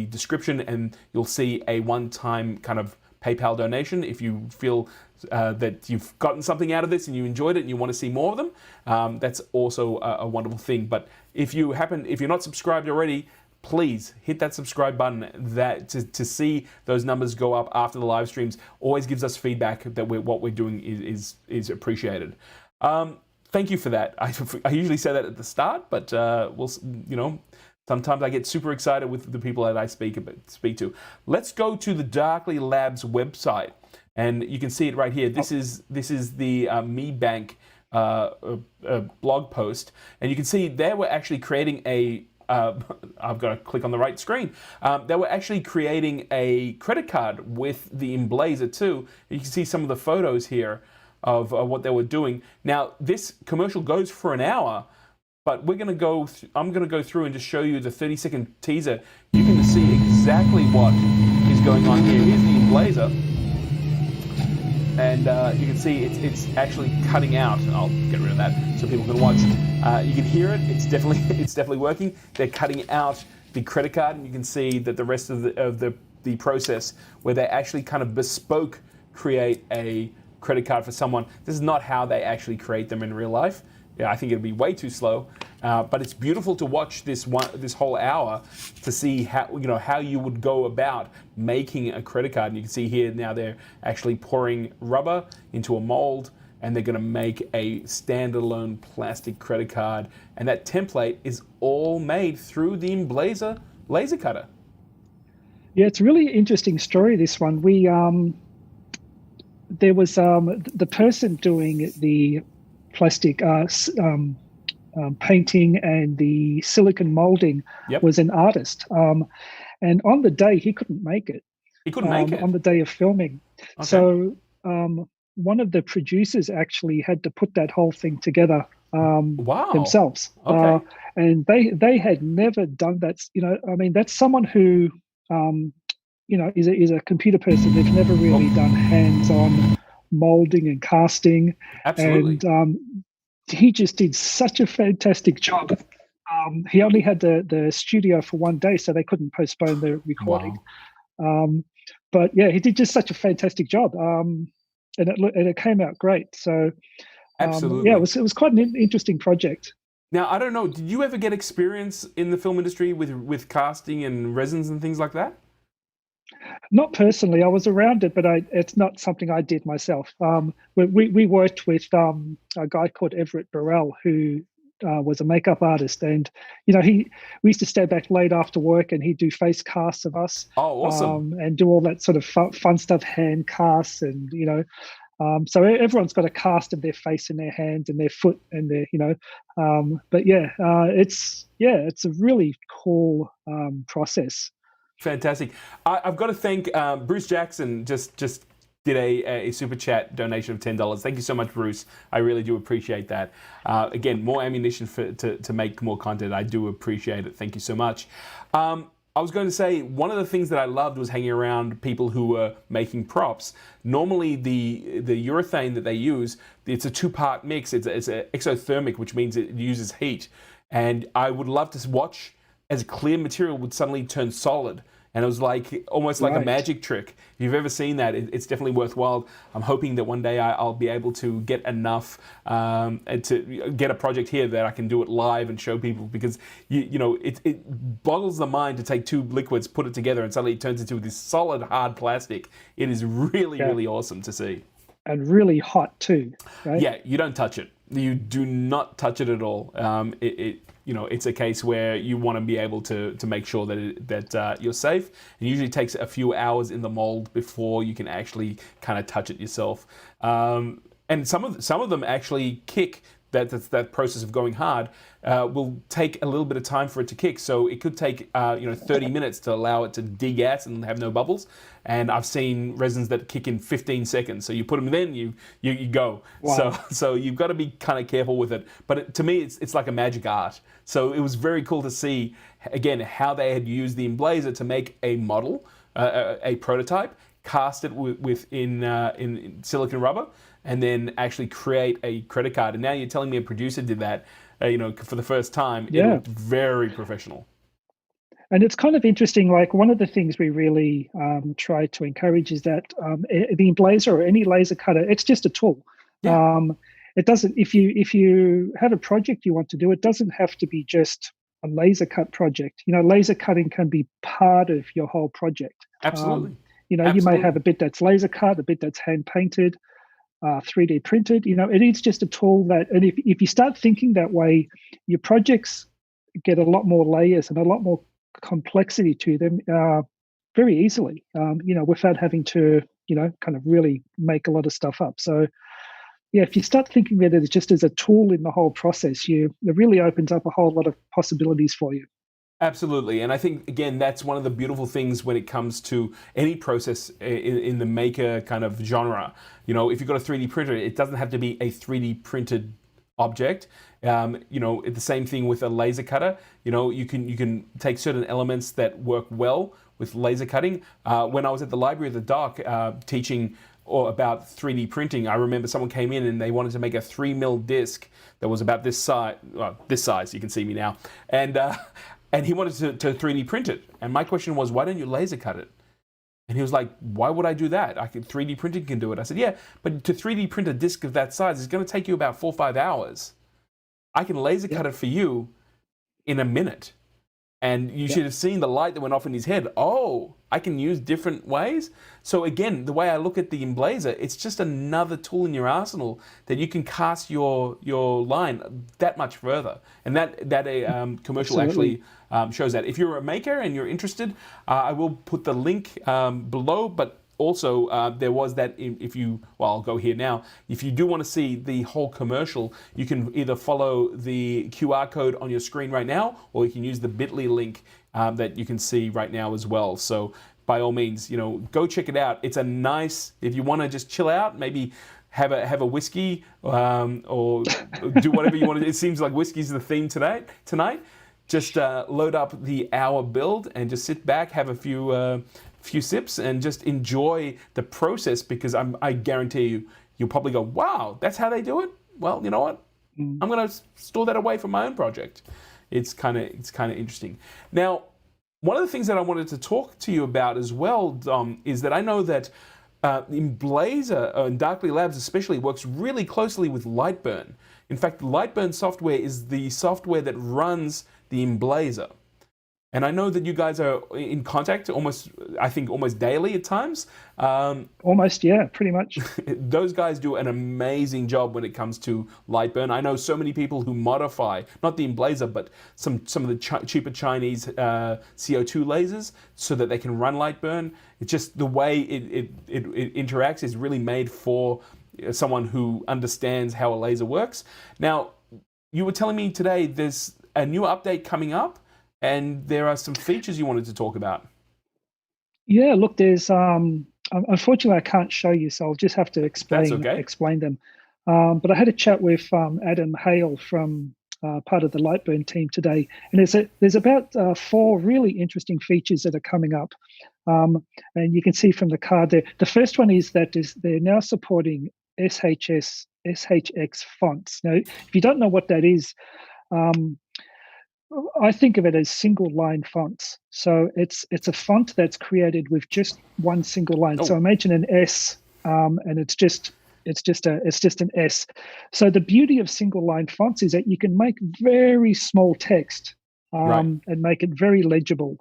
A: description and you'll see a one-time kind of PayPal donation. If you feel that you've gotten something out of this and you enjoyed it and you want to see more of them, that's also a wonderful thing. But if you're not subscribed already, please hit that subscribe button. That to see those numbers go up after the live streams always gives us feedback that what we're doing is appreciated. Thank you for that. I usually say that at the start, but sometimes I get super excited with the people that I speak to. Let's go to the Darkly Labs website, and you can see it right here. This is the MeBank blog post, and you can see they were actually creating a I've got to click on the right screen. They were actually creating a credit card with the Emblaser too. You can see some of the photos here of what they were doing. Now, this commercial goes for an hour, but we're going to go. I'm going to go through and just show you the 30-second teaser. You can see exactly what is going on here. Here's the Emblaser, and you can see it's actually cutting out. I'll get rid of that so people can watch. You can hear it. It's definitely working. They're cutting out the credit card, and you can see that the rest of the process where they actually kind of bespoke create a credit card for someone. This is not how they actually create them in real life. Yeah, I think it'd be way too slow. But it's beautiful to watch this whole hour to see how you would go about making a credit card. And you can see here now they're actually pouring rubber into a mold, and they're going to make a standalone plastic credit card. And that template is all made through the Emblaser laser cutter.
B: Yeah, it's a really interesting story, this one. There was the person doing the plastic painting and the silicon molding was an artist. And on the day, he couldn't make it.
A: He couldn't make it?
B: On the day of filming. Okay. So one of the producers actually had to put that whole thing together themselves.
A: Okay.
B: And they had never done that. That's someone who, is a computer person. They've never really done hands-on molding and casting.
A: Absolutely.
B: And he just did such a fantastic job. He only had the studio for one day, so they couldn't postpone the recording. Wow. But yeah, he did just such a fantastic job. And it came out great. So
A: absolutely.
B: Yeah, it was quite an interesting project.
A: Now, I don't know, did you ever get experience in the film industry with casting and resins and things like that?
B: Not personally. I was around it, but it's not something I did myself. We worked with a guy called Everett Burrell, who was a makeup artist, and we used to stay back late after work, and he'd do face casts of us.
A: Oh, awesome! And
B: do all that sort of fun stuff, hand casts, and so everyone's got a cast of their face and their hands and their foot and their But yeah, it's a really cool process.
A: Fantastic. I've got to thank Bruce Jackson. Just did a super chat donation of $10. Thank you so much, Bruce. I really do appreciate that. Again, more ammunition to make more content. I do appreciate it. Thank you so much. I was going to say, one of the things that I loved was hanging around people who were making props. Normally, the urethane that they use, it's a two-part mix. It's an exothermic, which means it uses heat. And I would love to watch as clear material would suddenly turn solid. And it was almost like a magic trick. If you've ever seen that, it's definitely worthwhile. I'm hoping that one day I'll be able to get enough to get a project here that I can do it live and show people, because it boggles the mind to take two liquids, put it together, and suddenly it turns into this solid, hard plastic. It is really, really awesome to see. And
B: really hot too, right?
A: Yeah, you don't touch it. You do not touch it at all. It's a case where you want to be able to make sure that you're safe. It usually takes a few hours in the mold before you can actually kind of touch it yourself. And some of them actually kick that process of going hard will take a little bit of time for it to kick. So it could take 30 minutes to allow it to degas and have no bubbles. And I've seen resins that kick in 15 seconds. So you put them in, you go.
B: Wow.
A: So you've got to be kind of careful with it. But to me, it's like a magic art. So it was very cool to see, again, how they had used the Emblaser to make a model, a prototype, cast it in silicon rubber, and then actually create a credit card. And now you're telling me a producer did that, for the first time.
B: Yeah.
A: It looked very professional.
B: And it's kind of interesting, like one of the things we really try to encourage is that the Emblaser or any laser cutter, it's just a tool.
A: Yeah.
B: It doesn't, if you have a project you want to do, it doesn't have to be just a laser cut project. Laser cutting can be part of your whole project.
A: Absolutely.
B: You
A: Absolutely.
B: may have a bit that's laser cut, a bit that's hand painted, 3D printed. It is just a tool that, and if you start thinking that way, your projects get a lot more layers and a lot more complexity to them very easily, without having to, kind of really make a lot of stuff up. So, yeah, if you start thinking that it's just as a tool in the whole process, it really opens up a whole lot of possibilities for you.
A: Absolutely. And I think, again, that's one of the beautiful things when it comes to any process in the maker kind of genre. If you've got a 3D printer, it doesn't have to be a 3D printed object. The same thing with a laser cutter. You can take certain elements that work well with laser cutting. When I was at the Library of the Dock teaching about 3D printing, I remember someone came in and they wanted to make a 3mm disc that was about this size. Well, this size, you can see me now, and he wanted to 3D print it. And my question was, why don't you laser cut it? And he was like, why would I do that? 3D printing can do it. I said, yeah, but to 3D print a disc of that size is going to take you about 4 or 5 hours. I can laser cut it for you in a minute. And you should have seen the light that went off in his head. Oh, I can use different ways. So again, the way I look at the Emblaser, it's just another tool in your arsenal that you can cast your line that much further. And that commercial
B: Absolutely.
A: actually shows that. If you're a maker and you're interested, I will put the link below, but also, there was that, I'll go here now. If you do want to see the whole commercial, you can either follow the QR code on your screen right now, or you can use the bit.ly link that you can see right now as well. So by all means, go check it out. It's a nice, if you want to just chill out, maybe have a whiskey or do whatever you want to do. It seems like whiskey's the theme tonight. Just load up the hour build and just sit back, have a few sips, and just enjoy the process, because I guarantee you'll probably go, wow, that's how they do it? Well, you know what? I'm going to store that away for my own project. It's kind of interesting. Now, one of the things that I wanted to talk to you about as well, Dom, is that I know that Emblaser and Darkly Labs especially works really closely with Lightburn. In fact, Lightburn software is the software that runs the Emblaser. And I know that you guys are in contact almost daily at times.
B: Almost, yeah, pretty much.
A: Those guys do an amazing job when it comes to Lightburn. I know so many people who modify, not the Emblaser, but some of the cheaper Chinese CO2 lasers so that they can run Lightburn. It's just the way it interacts is really made for someone who understands how a laser works. Now, you were telling me today there's a new update coming up, and there are some features you wanted to talk about.
B: Yeah, look, there's unfortunately I can't show you, so I'll just have to explain them. But I had a chat with Adam Hale from part of the Lightburn team today, and there's about 4 really interesting features that are coming up. And you can see from the card there. The first one is that they're now supporting SHX fonts. Now, if you don't know what that is, I think of it as single line fonts. So it's a font that's created with just one single line. So imagine an S, and it's just an S. So the beauty of single line fonts is that you can make very small text and make it very legible,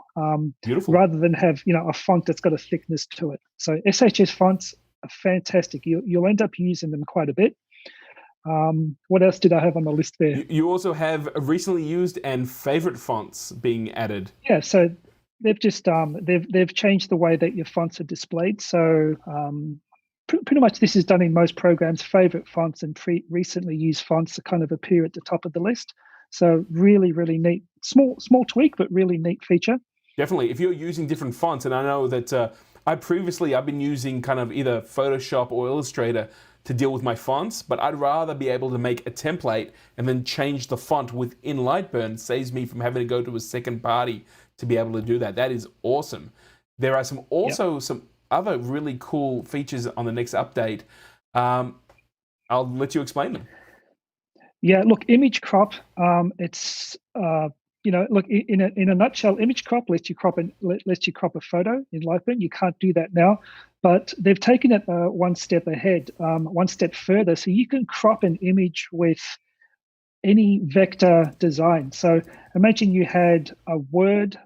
A: Beautiful.
B: rather than have a font that's got a thickness to it. So SHS fonts are fantastic. You'll end up using them quite a bit. What else did I have on the list there?
A: You also have recently used and favorite fonts being added.
B: Yeah, so they've just they've changed the way that your fonts are displayed. So pretty much this is done in most programs. Favorite fonts and recently used fonts that kind of appear at the top of the list. So really, really neat. Small tweak, but really neat feature.
A: Definitely. If you're using different fonts, and I know that I've been using kind of either Photoshop or Illustrator to deal with my fonts, but I'd rather be able to make a template and then change the font within Lightburn. Saves me from having to go to a second party to be able to do that. That is awesome. There are some other really cool features on the next update. I'll let you explain them.
B: Yeah, look, image crop. It's look, in a nutshell, image crop lets you crop a photo in Lightburn. You can't do that now, but they've taken it one step ahead, one step further. So you can crop an image with any vector design. So imagine you had a word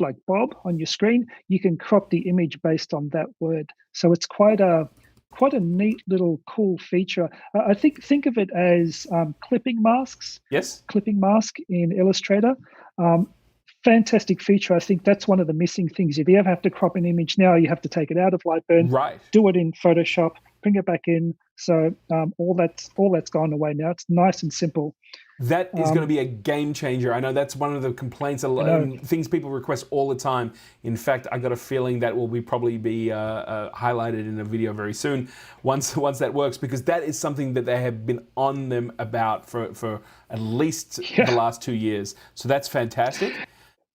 B: like Bob on your screen. You can crop the image based on that word. So it's quite a neat little cool feature. I think of it as clipping masks.
A: Yes.
B: Clipping mask in Illustrator. Fantastic feature. I think that's one of the missing things. If you ever have to crop an image now, you have to take it out of Lightburn,
A: right? Do
B: it in Photoshop, bring it back in. So all that's gone away now. It's nice and simple.
A: That is going to be a game changer. I know that's one of the complaints, things people request all the time. In fact, I got a feeling that will probably be highlighted in a video very soon once that works, because that is something that they have been on them about for at least the last 2 years. So that's fantastic.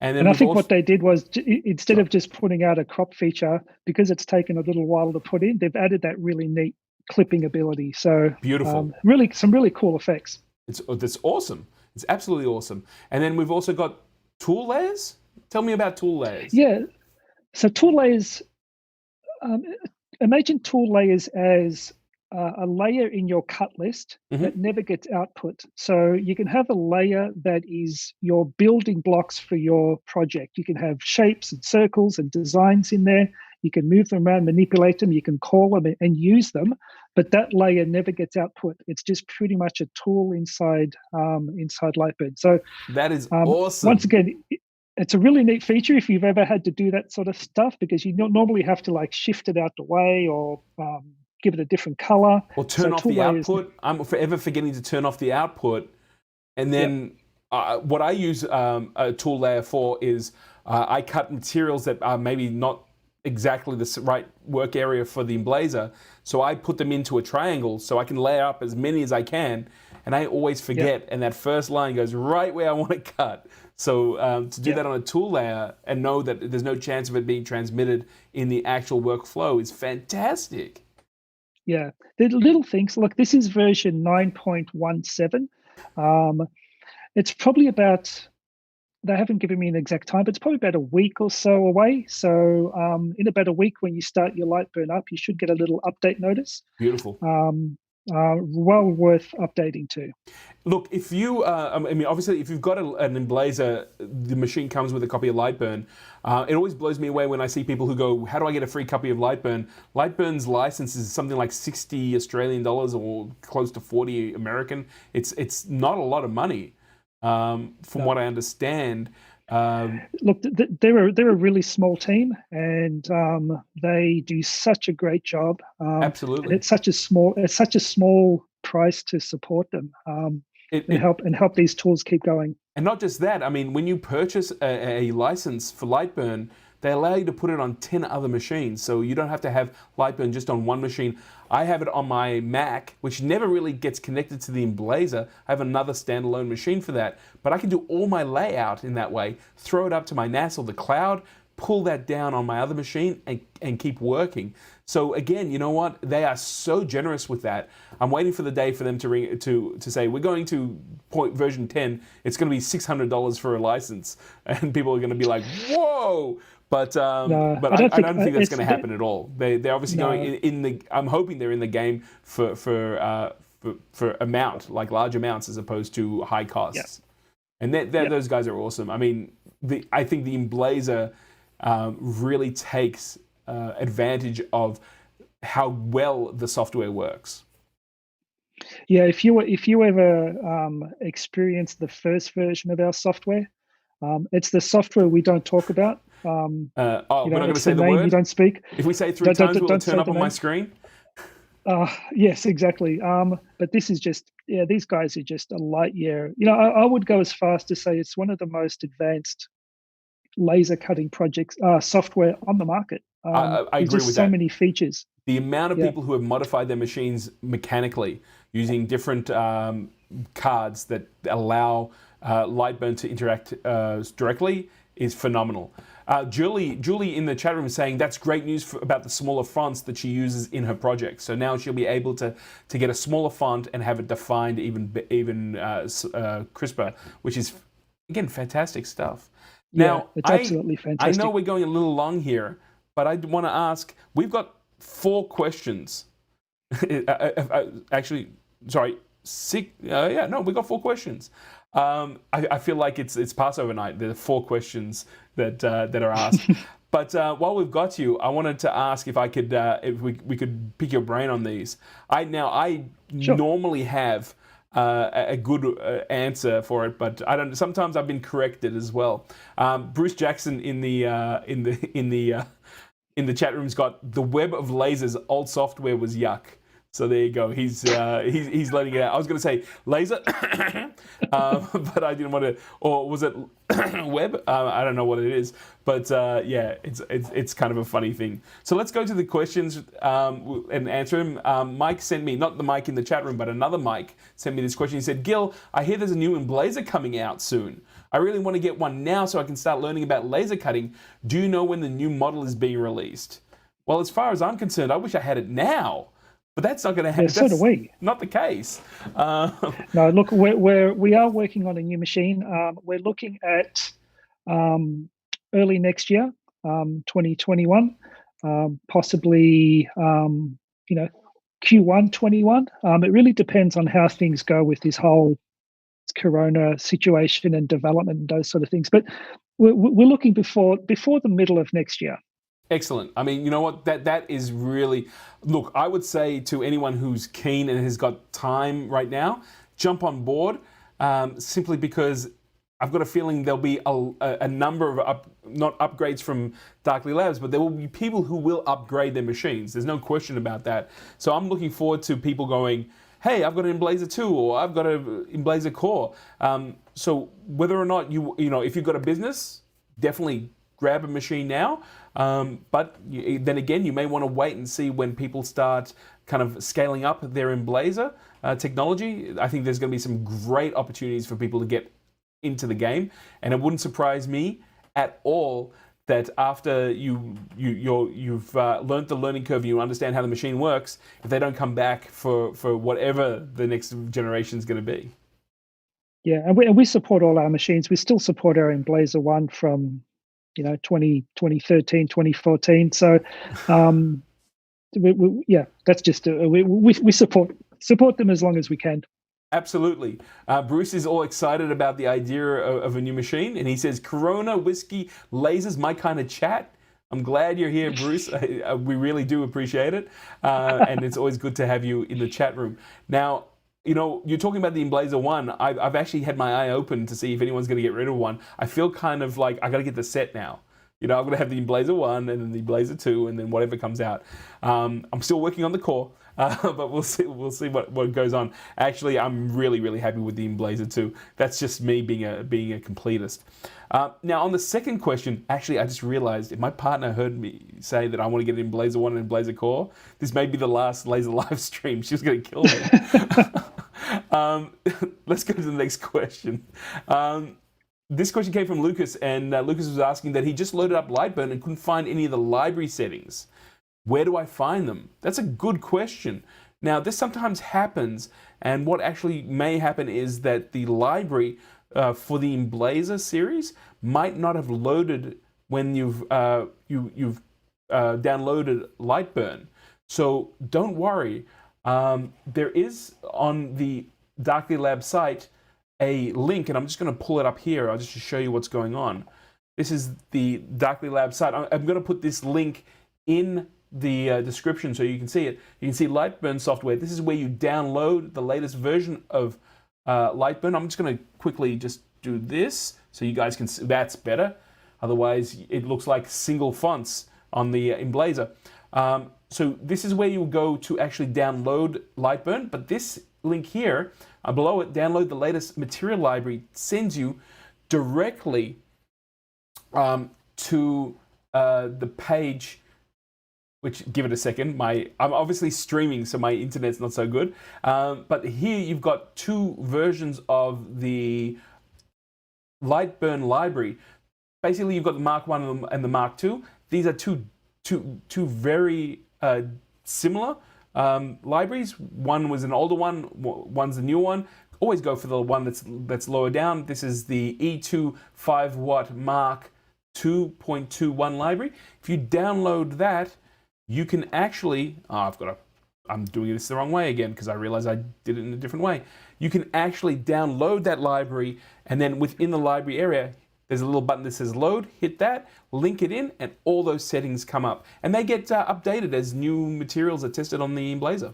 A: And
B: I think what they did was, instead of just putting out a crop feature, because it's taken a little while to put in, they've added that really neat clipping ability. So
A: beautiful.
B: Some really cool effects.
A: It's awesome. It's absolutely awesome. And then we've also got tool layers. Tell me about tool layers.
B: Yeah. So tool layers, imagine tool layers as a layer in your cut list that never gets output. So you can have a layer that is your building blocks for your project. You can have shapes and circles and designs in there. You can move them around, manipulate them. You can call them and use them, but that layer never gets output. It's just pretty much a tool inside Lightburn. So
A: that is awesome.
B: Once again, it's a really neat feature if you've ever had to do that sort of stuff, because you normally have to like shift it out the way or give it a different color.
A: Or turn off the output. I'm forever forgetting to turn off the output. And then what I use a tool layer for is I cut materials that are maybe not exactly the right work area for the Emblaser. So I put them into a triangle so I can layer up as many as I can. And I always forget. And that first line goes right where I want to cut. So to do that on a tool layer and know that there's no chance of it being transmitted in the actual workflow is fantastic.
B: Yeah, the little things. Look, this is version 9.17. It's probably about, they haven't given me an exact time, but it's probably about a week or so away. So in about a week, when you start your Lightburn up, you should get a little update notice.
A: Beautiful.
B: Well worth updating too.
A: Look, if you, I mean, obviously, if you've got an Emblaser, the machine comes with a copy of Lightburn. It always blows me away when I see people who go, how do I get a free copy of Lightburn? Lightburn's license is something like 60 Australian dollars or close to 40 American. It's not a lot of money, from what I understand.
B: Look, they're a really small team, and they do such a great job.
A: Absolutely,
B: and it's such a small price to support them, and help these tools keep going.
A: And not just that. I mean, when you purchase a license for Lightburn, they allow you to put it on 10 other machines, so you don't have to have Lightburn just on one machine. I have it on my Mac, which never really gets connected to the Emblaser. I have another standalone machine for that, but I can do all my layout in that way, throw it up to my NAS or the cloud, pull that down on my other machine, and keep working. So again, you know what? They are so generous with that. I'm waiting for the day for them to say, we're going to version 10, it's going to be $600 for a license. And people are going to be like, whoa! But I don't think that's going to happen at all. They're obviously going in the. I'm hoping they're in the game for amount, like large amounts, as opposed to high costs. And those guys are awesome. I mean, I think the Emblaser really takes advantage of how well the software works.
B: Yeah, if you ever experienced the first version of our software, It's the software we don't talk about.
A: We're not going to
B: It's
A: say
B: the
A: the
B: name you
A: word.
B: don't speak.
A: If we say it 3 times, will it
B: Don't
A: turn
B: say
A: up
B: the
A: on my
B: name.
A: screen?
B: Yes, exactly. But this is just, yeah, these guys are just a light year. I would go as far as to say it's one of the most advanced laser cutting projects software on the market.
A: I
B: There's
A: agree with
B: just so
A: that.
B: many features.
A: The amount of
B: Yeah,
A: people who have modified their machines mechanically using different cards that allow Lightburn to interact directly is phenomenal. Julie in the chat room is saying that's great news about the smaller fonts that she uses in her project. So now she'll be able to get a smaller font and have it defined even crisper, which is, again, fantastic stuff.
B: yeah,
A: Now,
B: it's
A: I
B: absolutely
A: know
B: fantastic.
A: we're going a little long here, but I want to ask, we've got 4 questions. Actually, sorry, 6. Yeah, no, we got 4 questions. I feel like it's Passover night. There are 4 questions that are asked. But while we've got you, I wanted to ask if I could, if we could pick your brain on these. I
B: Sure.
A: normally have a good answer for it, but I don't. Sometimes I've been corrected as well. Bruce Jackson in the chat room's got the web of lasers. Old software was yuck. So there you go. He's letting it out. I was going to say laser, but I didn't want to. Or was it web? I don't know what it is. But yeah, it's kind of a funny thing. So let's go to the questions and answer them. Mike sent me, not the Mike in the chat room, but another Mike sent me this question. He said, "Gil, I hear there's a new Emblaser coming out soon. I really want to get one now so I can start learning about laser cutting. Do you know when the new model is being released?" Well, as far as I'm concerned, I wish I had it now. But that's not going to happen.
B: Yeah, so do we.
A: Not the case.
B: No, look, we are working on a new machine. We're looking at early next year, 2021, possibly Q1 21. It really depends on how things go with this whole Corona situation and development and those sort of things. But we're looking before the middle of next year.
A: Excellent. I mean, you know what? That is really... Look, I would say to anyone who's keen and has got time right now, jump on board, simply because I've got a feeling there'll be a number of, not upgrades from Darkly Labs, but there will be people who will upgrade their machines. There's no question about that. So I'm looking forward to people going, hey, I've got an Emblaser 2 or I've got an Emblaser Core. So whether or not if you've got a business, definitely grab a machine now. But then again, you may want to wait and see when people start kind of scaling up their Emblaser technology. I think there's going to be some great opportunities for people to get into the game, and it wouldn't surprise me at all that after you've learned the learning curve, you understand how the machine works, if they don't come back for whatever the next generation is going to be.
B: Yeah, and we support all our machines. We still support our Emblaser 1 from 2013, 2014. So that's just we support them as long as we can.
A: Absolutely. Bruce is all excited about the idea of a new machine, and he says, Corona, whiskey, lasers, my kind of chat. I'm glad you're here, Bruce. We really do appreciate it. And it's always good to have you in the chat room. Now, you're talking about the Emblaser 1. I've actually had my eye open to see if anyone's going to get rid of one. I feel kind of like I got to get the set now. I'm going to have the Emblaser 1 and then the Emblaser 2 and then whatever comes out. I'm still working on the core, but we'll see what goes on. Actually, I'm really, really happy with the Emblaser 2. That's just me being a completist. Now, on the second question, actually, I just realized if my partner heard me say that I want to get an Emblaser 1 and Emblaser Core, this may be the last laser live stream. She's going to kill me. Let's go to the next question. This question came from Lucas, and Lucas was asking that he just loaded up Lightburn and couldn't find any of the library settings. Where do I find them? That's a good question. Now, this sometimes happens, and what actually may happen is that the library for the Emblaser series might not have loaded when you've downloaded Lightburn. So don't worry. There is on the Darkly Lab site a link, and I'm just going to pull it up here. I'll just show you what's going on. This is the Darkly Lab site. I'm going to put this link in the description so you can see it. You can see Lightburn software. This is where you download the latest version of Lightburn. I'm just going to quickly just do this so you guys can see. That's better. Otherwise, it looks like single fonts on the Emblaser. So this is where you'll go to actually download Lightburn, but this link here, below it, download the latest material library, sends you directly to the page, which, give it a second, I'm obviously streaming, so my internet's not so good. But here you've got two versions of the Lightburn library. Basically, you've got the Mark 1 and the Mark 2. These are two very similar libraries. One was an older one, one's a new one. Always go for the one that's lower down. This is the E2 5-watt Mark 2.21 library. If you download that, you can actually, I'm doing this the wrong way again because I realized I did it in a different way. You can actually download that library, and then within the library area, there's a little button that says load, hit that, link it in, and all those settings come up. And they get updated as new materials are tested on the Emblaser.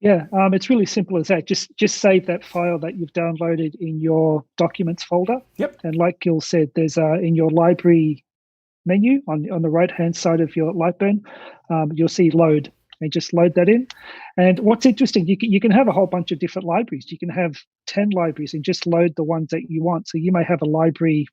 B: Yeah, it's really simple as that. Just save that file that you've downloaded in your documents folder.
A: Yep.
B: And like Gil said, there's in your library menu on the right-hand side of your Lightburn, you'll see load, and just load that in. And what's interesting, you can have a whole bunch of different libraries. You can have 10 libraries and just load the ones that you want. So you may have a library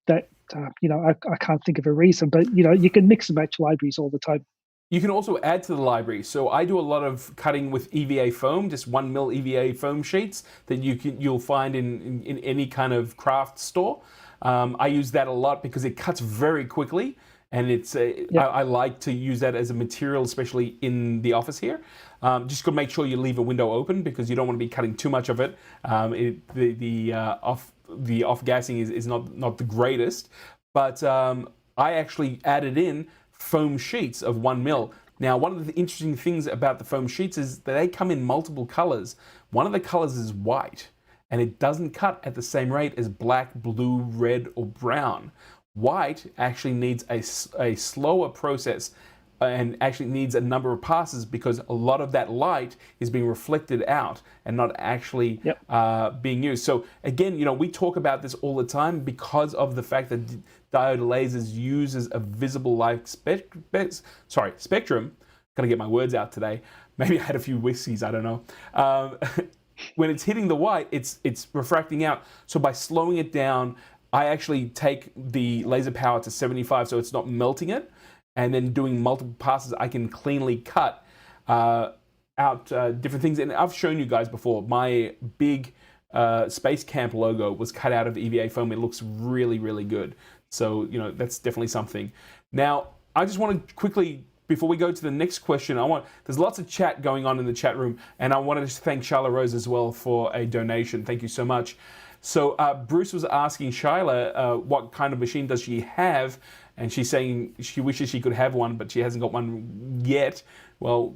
B: that, I can't think of a reason, but, you can mix and match libraries all the time.
A: You can also add to the library. So I do a lot of cutting with EVA foam, just 1 mil EVA foam sheets that you'll find in any kind of craft store. I use that a lot because it cuts very quickly, and it's I like to use that as a material, especially in the office here. Just go make sure you leave a window open because you don't want to be cutting too much of it. The off gassing is not the greatest, but I actually added in foam sheets of 1 mil. Now, one of the interesting things about the foam sheets is that they come in multiple colors. One of the colors is white, and it doesn't cut at the same rate as black, blue, red, or brown. White actually needs a slower process and actually needs a number of passes because a lot of that light is being reflected out and not actually being used. So again, we talk about this all the time because of the fact that diode lasers uses a visible light spectrum. Gotta get my words out today. Maybe I had a few whiskeys, I don't know. When it's hitting the white, it's refracting out. So by slowing it down, I actually take the laser power to 75 so it's not melting it. And then doing multiple passes, I can cleanly cut out different things. And I've shown you guys before, my big Space Camp logo was cut out of EVA foam. It looks really, really good. So, that's definitely something. Now, I just want to quickly, before we go to the next question, there's lots of chat going on in the chat room, and I wanted to thank Shyla Rose as well for a donation. Thank you so much. So Bruce was asking Shyla what kind of machine does she have, and she's saying she wishes she could have one, but she hasn't got one yet. Well,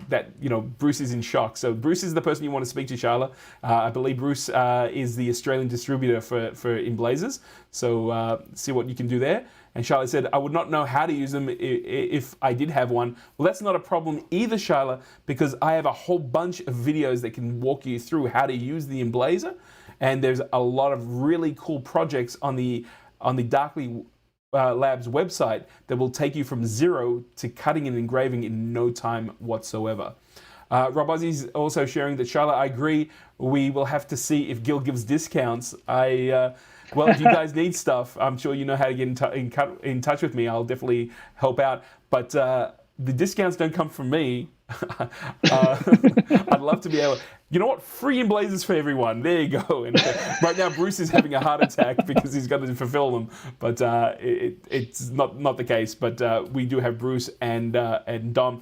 A: Bruce is in shock. So Bruce is the person you want to speak to, Shyla. I believe Bruce is the Australian distributor for Emblazers. So see what you can do there. And Shyla said, I would not know how to use them if I did have one. Well, that's not a problem either, Shyla, because I have a whole bunch of videos that can walk you through how to use the Emblaser. And there's a lot of really cool projects on the Darkly Labs website that will take you from zero to cutting and engraving in no time whatsoever. Rob Ozzy's also sharing that, Shyla, I agree. We will have to see if Gil gives discounts. Well, if you guys need stuff, I'm sure you know how to get in touch with me. I'll definitely help out. But the discounts don't come from me. I'd love to be able. You know what? Free Emblazers for everyone. There you go. And right now, Bruce is having a heart attack because he's got to fulfill them. But it's not the case. But we do have Bruce and Dom.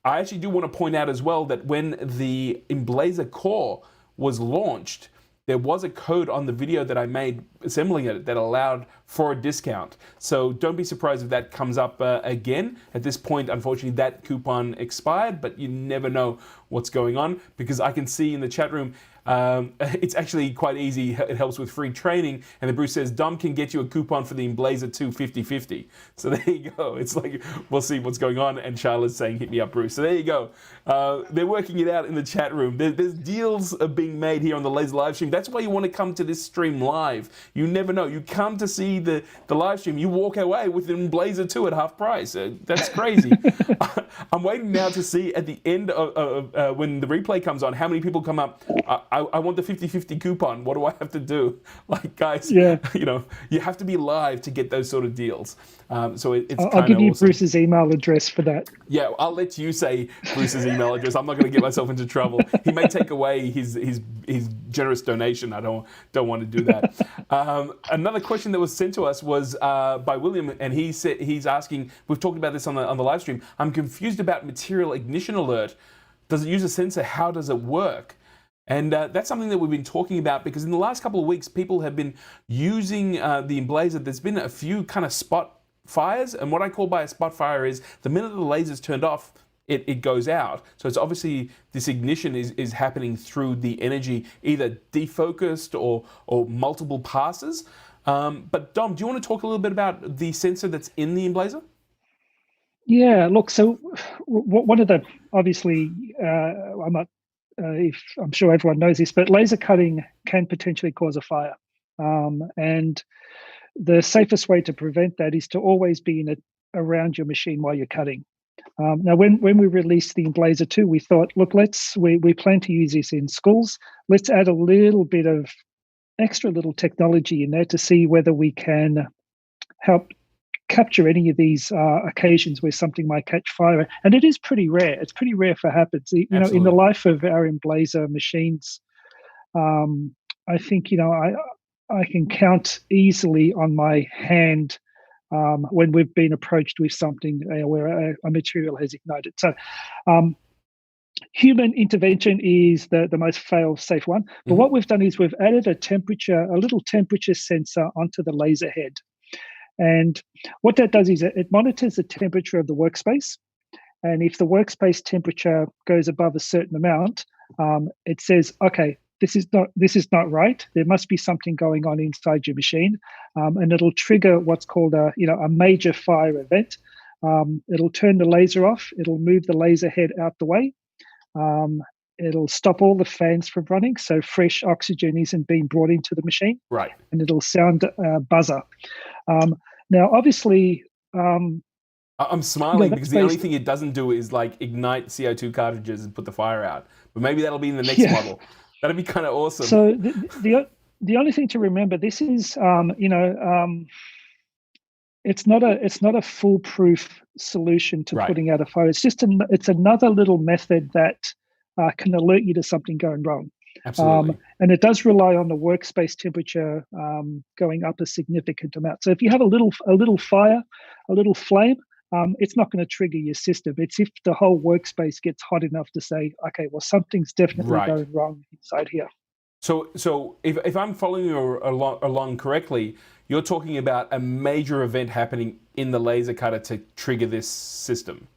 A: I actually do want to point out as well that when the Emblaser Core was launched, there was a code on the video that I made assembling it that allowed for a discount. So don't be surprised if that comes up again. At this point, unfortunately, that coupon expired, but you never know what's going on because I can see in the chat room, It's actually quite easy. It helps with free training. And then Bruce says, Dom can get you a coupon for the Emblaser 2 50/50. So there you go. It's like, we'll see what's going on. And Charlotte's saying, hit me up, Bruce. So there you go. They're working it out in the chat room. There's deals are being made here on the Laser live stream. That's why you want to come to this stream live. You never know. You come to see the live stream. You walk away with an Emblaser 2 at half price. That's crazy. I'm waiting now to see at the end of when the replay comes on, how many people come up. I want the 50/50 coupon. What do I have to do? Like, guys,
B: Yeah.
A: You have to be live to get those sort of deals. So it's
B: I'll give you
A: awesome.
B: Bruce's email address for that.
A: Yeah, I'll let you say Bruce's email address. I'm not going to get myself into trouble. He may take away his generous donation. I don't want to do that. Another question that was sent to us was by William, and he's asking. We've talked about this on the live stream. I'm confused about material ignition alert. Does it use a sensor? How does it work? And that's something that we've been talking about, because in the last couple of weeks, people have been using the Emblaser. There's been a few kind of spot fires, and what I call by a spot fire is the minute the laser's turned off, it goes out. So it's obviously this ignition is happening through the energy, either defocused or multiple passes. But Dom, do you want to talk a little bit about the sensor that's in the Emblaser?
B: Yeah, look, so one of the, obviously, I'm sure everyone knows this, but laser cutting can potentially cause a fire. And the safest way to prevent that is to always be around your machine while you're cutting. Now, when we released the Emblaser 2, we thought, look, we plan to use this in schools. Let's add a little bit of extra little technology in there to see whether we can help capture any of these occasions where something might catch fire. And it is pretty rare. It's pretty rare for happens.
A: Absolutely.
B: In the life of our Emblaser machines, I think, I can count easily on my hand when we've been approached with something where a material has ignited. So human intervention is the most fail-safe one. But what we've done is we've added a little temperature sensor onto the laser head. And what that does is it monitors the temperature of the workspace. And if the workspace temperature goes above a certain amount, it says, okay, this is not right. There must be something going on inside your machine. And it'll trigger what's called a major fire event. It'll turn the laser off. It'll move the laser head out the way. It'll stop all the fans from running, so fresh oxygen isn't being brought into the machine.
A: Right.
B: And it'll sound a buzzer. Now, obviously,
A: I'm smiling because the only thing it doesn't do is like ignite CO2 cartridges and put the fire out. But maybe that'll be in the next model. That'd be kind of awesome.
B: So the only thing to remember, this is it's not a foolproof solution to putting out a fire. It's just it's another little method that can alert you to something going wrong.
A: Absolutely.
B: And it does rely on the workspace temperature going up a significant amount. So if you have a little fire, a little flame, it's not going to trigger your system. It's if the whole workspace gets hot enough to say, okay, well, something's definitely going wrong inside here.
A: So if I'm following you along correctly, you're talking about a major event happening in the laser cutter to trigger this system.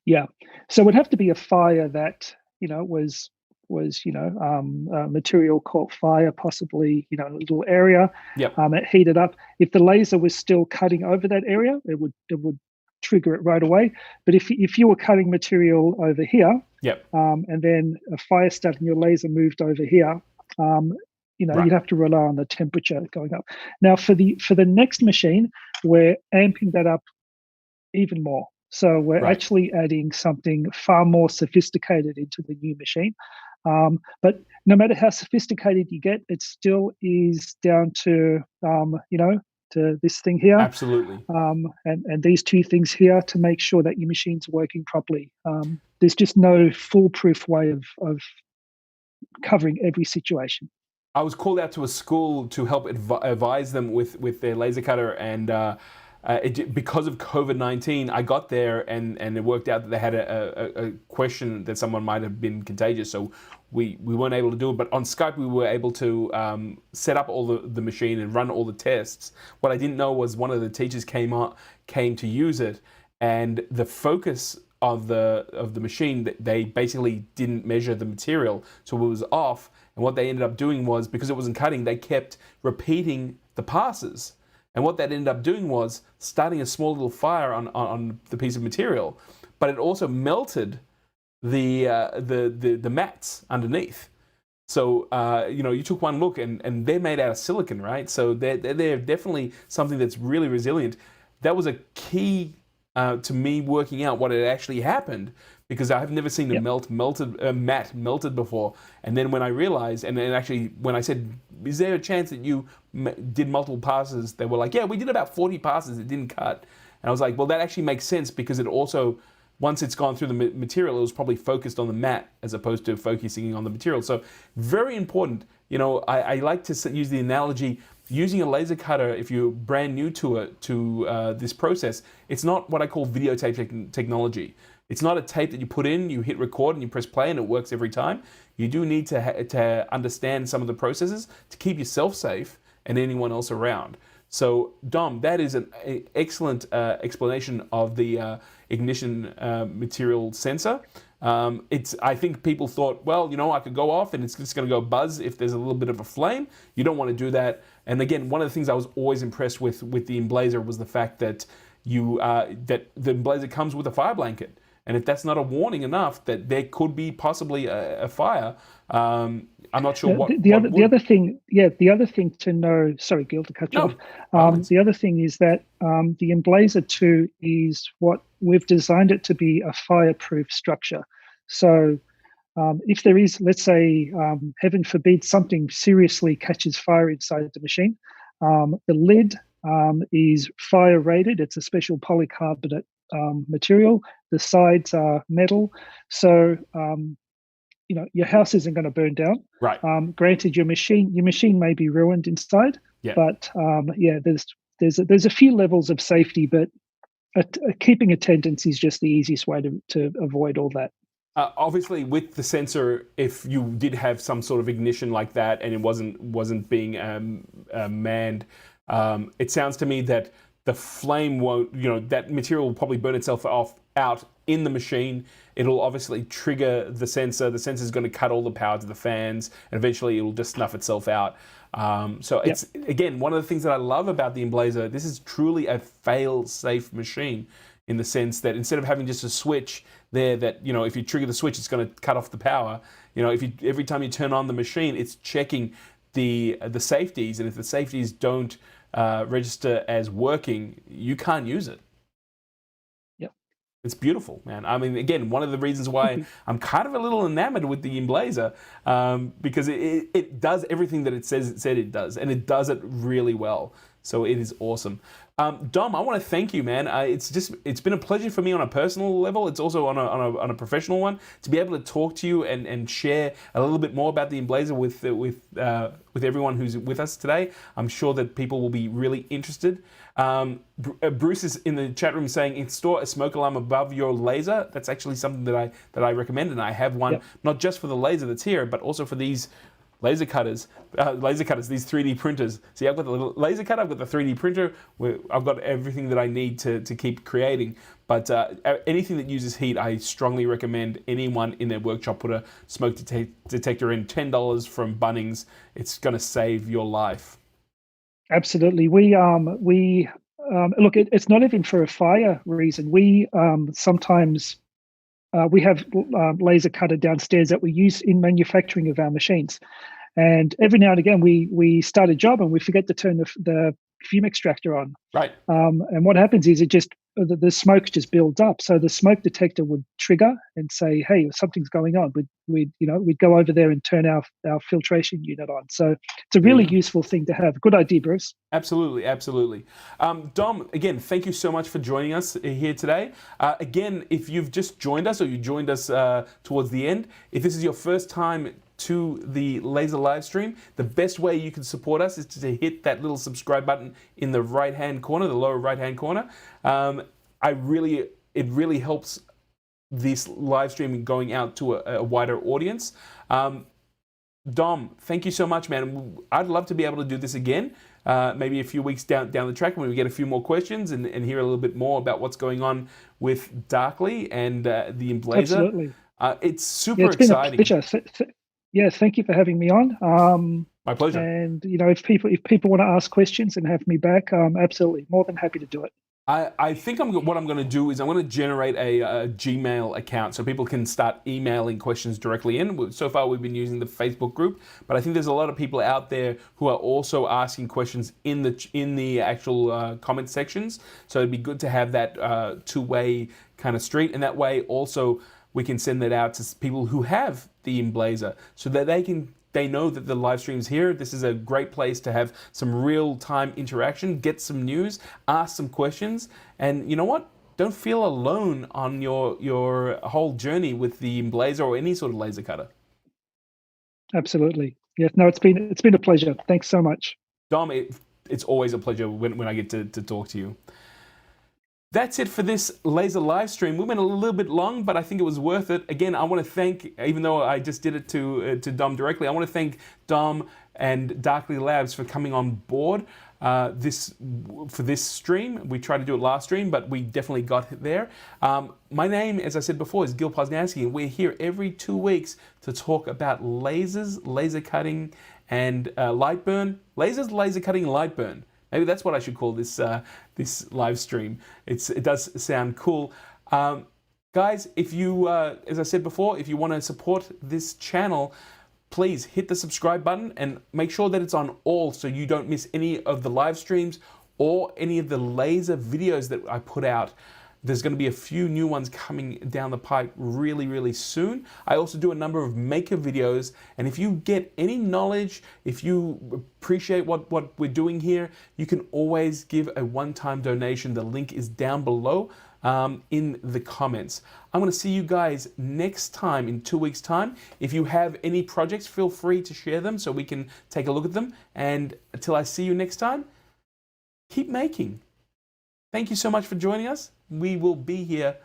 B: Yeah. So it would have to be a fire that was material caught fire, possibly a little area.
A: Yep.
B: It heated up. If the laser was still cutting over that area, it would trigger it right away. But if you were cutting material over here, and then a fire started and your laser moved over here, you'd have to rely on the temperature going up. Now for the next machine, we're amping that up even more. So we're actually adding something far more sophisticated into the new machine. But no matter how sophisticated you get, it still is down to to this thing here.
A: Absolutely.
B: And these two things here to make sure that your machine's working properly. There's just no foolproof way of covering every situation.
A: I was called out to a school to help advise them with their laser cutter, and because of COVID-19, I got there and it worked out that they had a question that someone might have been contagious, so we weren't able to do it. But on Skype, we were able to set up all the machine and run all the tests. What I didn't know was one of the teachers came to use it, and the focus of the machine, they basically didn't measure the material, so it was off. And what they ended up doing was, because it wasn't cutting, they kept repeating the passes. And what that ended up doing was starting a small little fire on the piece of material, but it also melted the mats underneath. So you took one look, and they're made out of silicon, right? So they're definitely something that's really resilient. That was a key to me working out what had actually happened, because I've never seen a mat melted before. And then when I realized, and then actually when I said, is there a chance that you did multiple passes? They were like, yeah, we did about 40 passes. It didn't cut. And I was like, well, that actually makes sense, because it also, once it's gone through the material, it was probably focused on the mat as opposed to focusing on the material. So very important. I like to use the analogy, using a laser cutter, if you're brand new to this process, it's not what I call videotape technology. It's not a tape that you put in, you hit record and you press play and it works every time. You do need to understand some of the processes to keep yourself safe and anyone else around. So Dom, that is an excellent explanation of the ignition material sensor. I think people thought, well, I could go off and it's just going to go buzz if there's a little bit of a flame. You don't want to do that. And again, one of the things I was always impressed with the Emblaser was the fact that that the Emblaser comes with a fire blanket. And if that's not a warning enough that there could be possibly a fire, I'm not sure what.
B: The other thing to know. Sorry, Gil, to cut you off. The other thing is that the Emblaser 2 is what we've designed it to be, a fireproof structure. So if there is, let's say, heaven forbid, something seriously catches fire inside the machine, the lid is fire rated. It's a special polycarbonate material. The sides are metal, so your house isn't going to burn down.
A: Right.
B: Granted, your machine may be ruined inside.
A: Yeah.
B: But there's a few levels of safety, but keeping attendance is just the easiest way to avoid all that.
A: Obviously, with the sensor, if you did have some sort of ignition like that and it wasn't being manned, it sounds to me that the flame won't, that material will probably burn itself out in the machine. It'll obviously trigger the sensor. The sensor's going to cut all the power to the fans, and eventually it'll just snuff itself out. It's, again, one of the things that I love about the Emblaser, this is truly a fail-safe machine, in the sense that instead of having just a switch there that, if you trigger the switch, it's going to cut off the power. Every time you turn on the machine, it's checking the safeties, and if the safeties don't register as working, you can't use it.
B: Yep.
A: It's beautiful, man. I mean, again, one of the reasons why I'm kind of a little enamored with the Emblaser, because it does everything that it said it does, and it does it really well. So it is awesome. Dom, I want to thank you, man. It's been a pleasure for me on a personal level. It's also on a professional one to be able to talk to you and share a little bit more about the Emblaser with everyone who's with us today. I'm sure that people will be really interested. Bruce is in the chat room saying, install a smoke alarm above your laser. That's actually something that I recommend, and I have one not just for the laser that's here, but also for these laser cutters, these 3D printers. See, I've got the little laser cutter, I've got the 3D printer, I've got everything that I need to keep creating. But anything that uses heat, I strongly recommend anyone in their workshop put a smoke detector in. $10 from Bunnings. It's going to save your life.
B: Absolutely. We look. It's not even for a fire reason. We sometimes we have laser cutter downstairs that we use in manufacturing of our machines, and every now and again we start a job and we forget to turn the fume extractor on.
A: Right.
B: And what happens is the smoke just builds up. So the smoke detector would trigger and say, "Hey, something's going on." We'd go over there and turn our filtration unit on. So it's a really useful thing to have. Good idea, Bruce.
A: Absolutely, absolutely. Dom, again, thank you so much for joining us here today. Again, if you've just joined us or you joined us towards the end, if this is your first time to the Laser Livestream, the best way you can support us is to hit that little subscribe button in the right-hand corner, the lower right-hand corner. It really helps this live stream going out to a wider audience. Dom, thank you so much, man. I'd love to be able to do this again, maybe a few weeks down the track when we get a few more questions and hear a little bit more about what's going on with Darkly and the Emblaser.
B: Absolutely.
A: It's super
B: Yeah, it's been
A: exciting.
B: a pleasure. Yeah, thank you for having me on.
A: My pleasure.
B: And if people want to ask questions and have me back, absolutely, more than happy to do it.
A: I think what I'm going to do is I'm going to generate a Gmail account so people can start emailing questions directly in. So far, we've been using the Facebook group, but I think there's a lot of people out there who are also asking questions in the actual comment sections. So it'd be good to have that two-way kind of street, and that way also we can send that out to people who have the Emblaser so that they know that the live stream's here. This is a great place to have some real-time interaction, get some news, ask some questions, and you know what? Don't feel alone on your whole journey with the Emblaser or any sort of laser cutter.
B: Absolutely. Yes. No, it's been a pleasure. Thanks so much.
A: Dom, it's always a pleasure when I get to talk to you. That's it for this laser live stream. We went a little bit long, but I think it was worth it. Again, I want to thank, even though I just did it to Dom directly, I want to thank Dom and Darkly Labs for coming on board for this stream. We tried to do it last stream, but we definitely got there. My name, as I said before, is Gil Posnanski, and we're here every 2 weeks to talk about lasers, laser cutting, and Lightburn. Lasers, laser cutting, Lightburn. Maybe that's what I should call this this live stream. It does sound cool. Guys, if you, as I said before, if you want to support this channel, please hit the subscribe button and make sure that it's on all so you don't miss any of the live streams or any of the laser videos that I put out. There's going to be a few new ones coming down the pipe really, really soon. I also do a number of maker videos, and if you get any knowledge, if you appreciate what we're doing here, you can always give a one-time donation. The link is down below in the comments. I'm going to see you guys next time in 2 weeks' time. If you have any projects, feel free to share them so we can take a look at them. And until I see you next time, keep making. Thank you so much for joining us. We will be here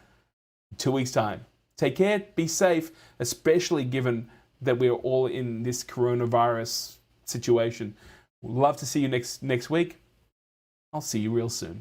A: in 2 weeks' time. Take care, be safe, especially given that we're all in this coronavirus situation. We'd love to see you next week. I'll see you real soon.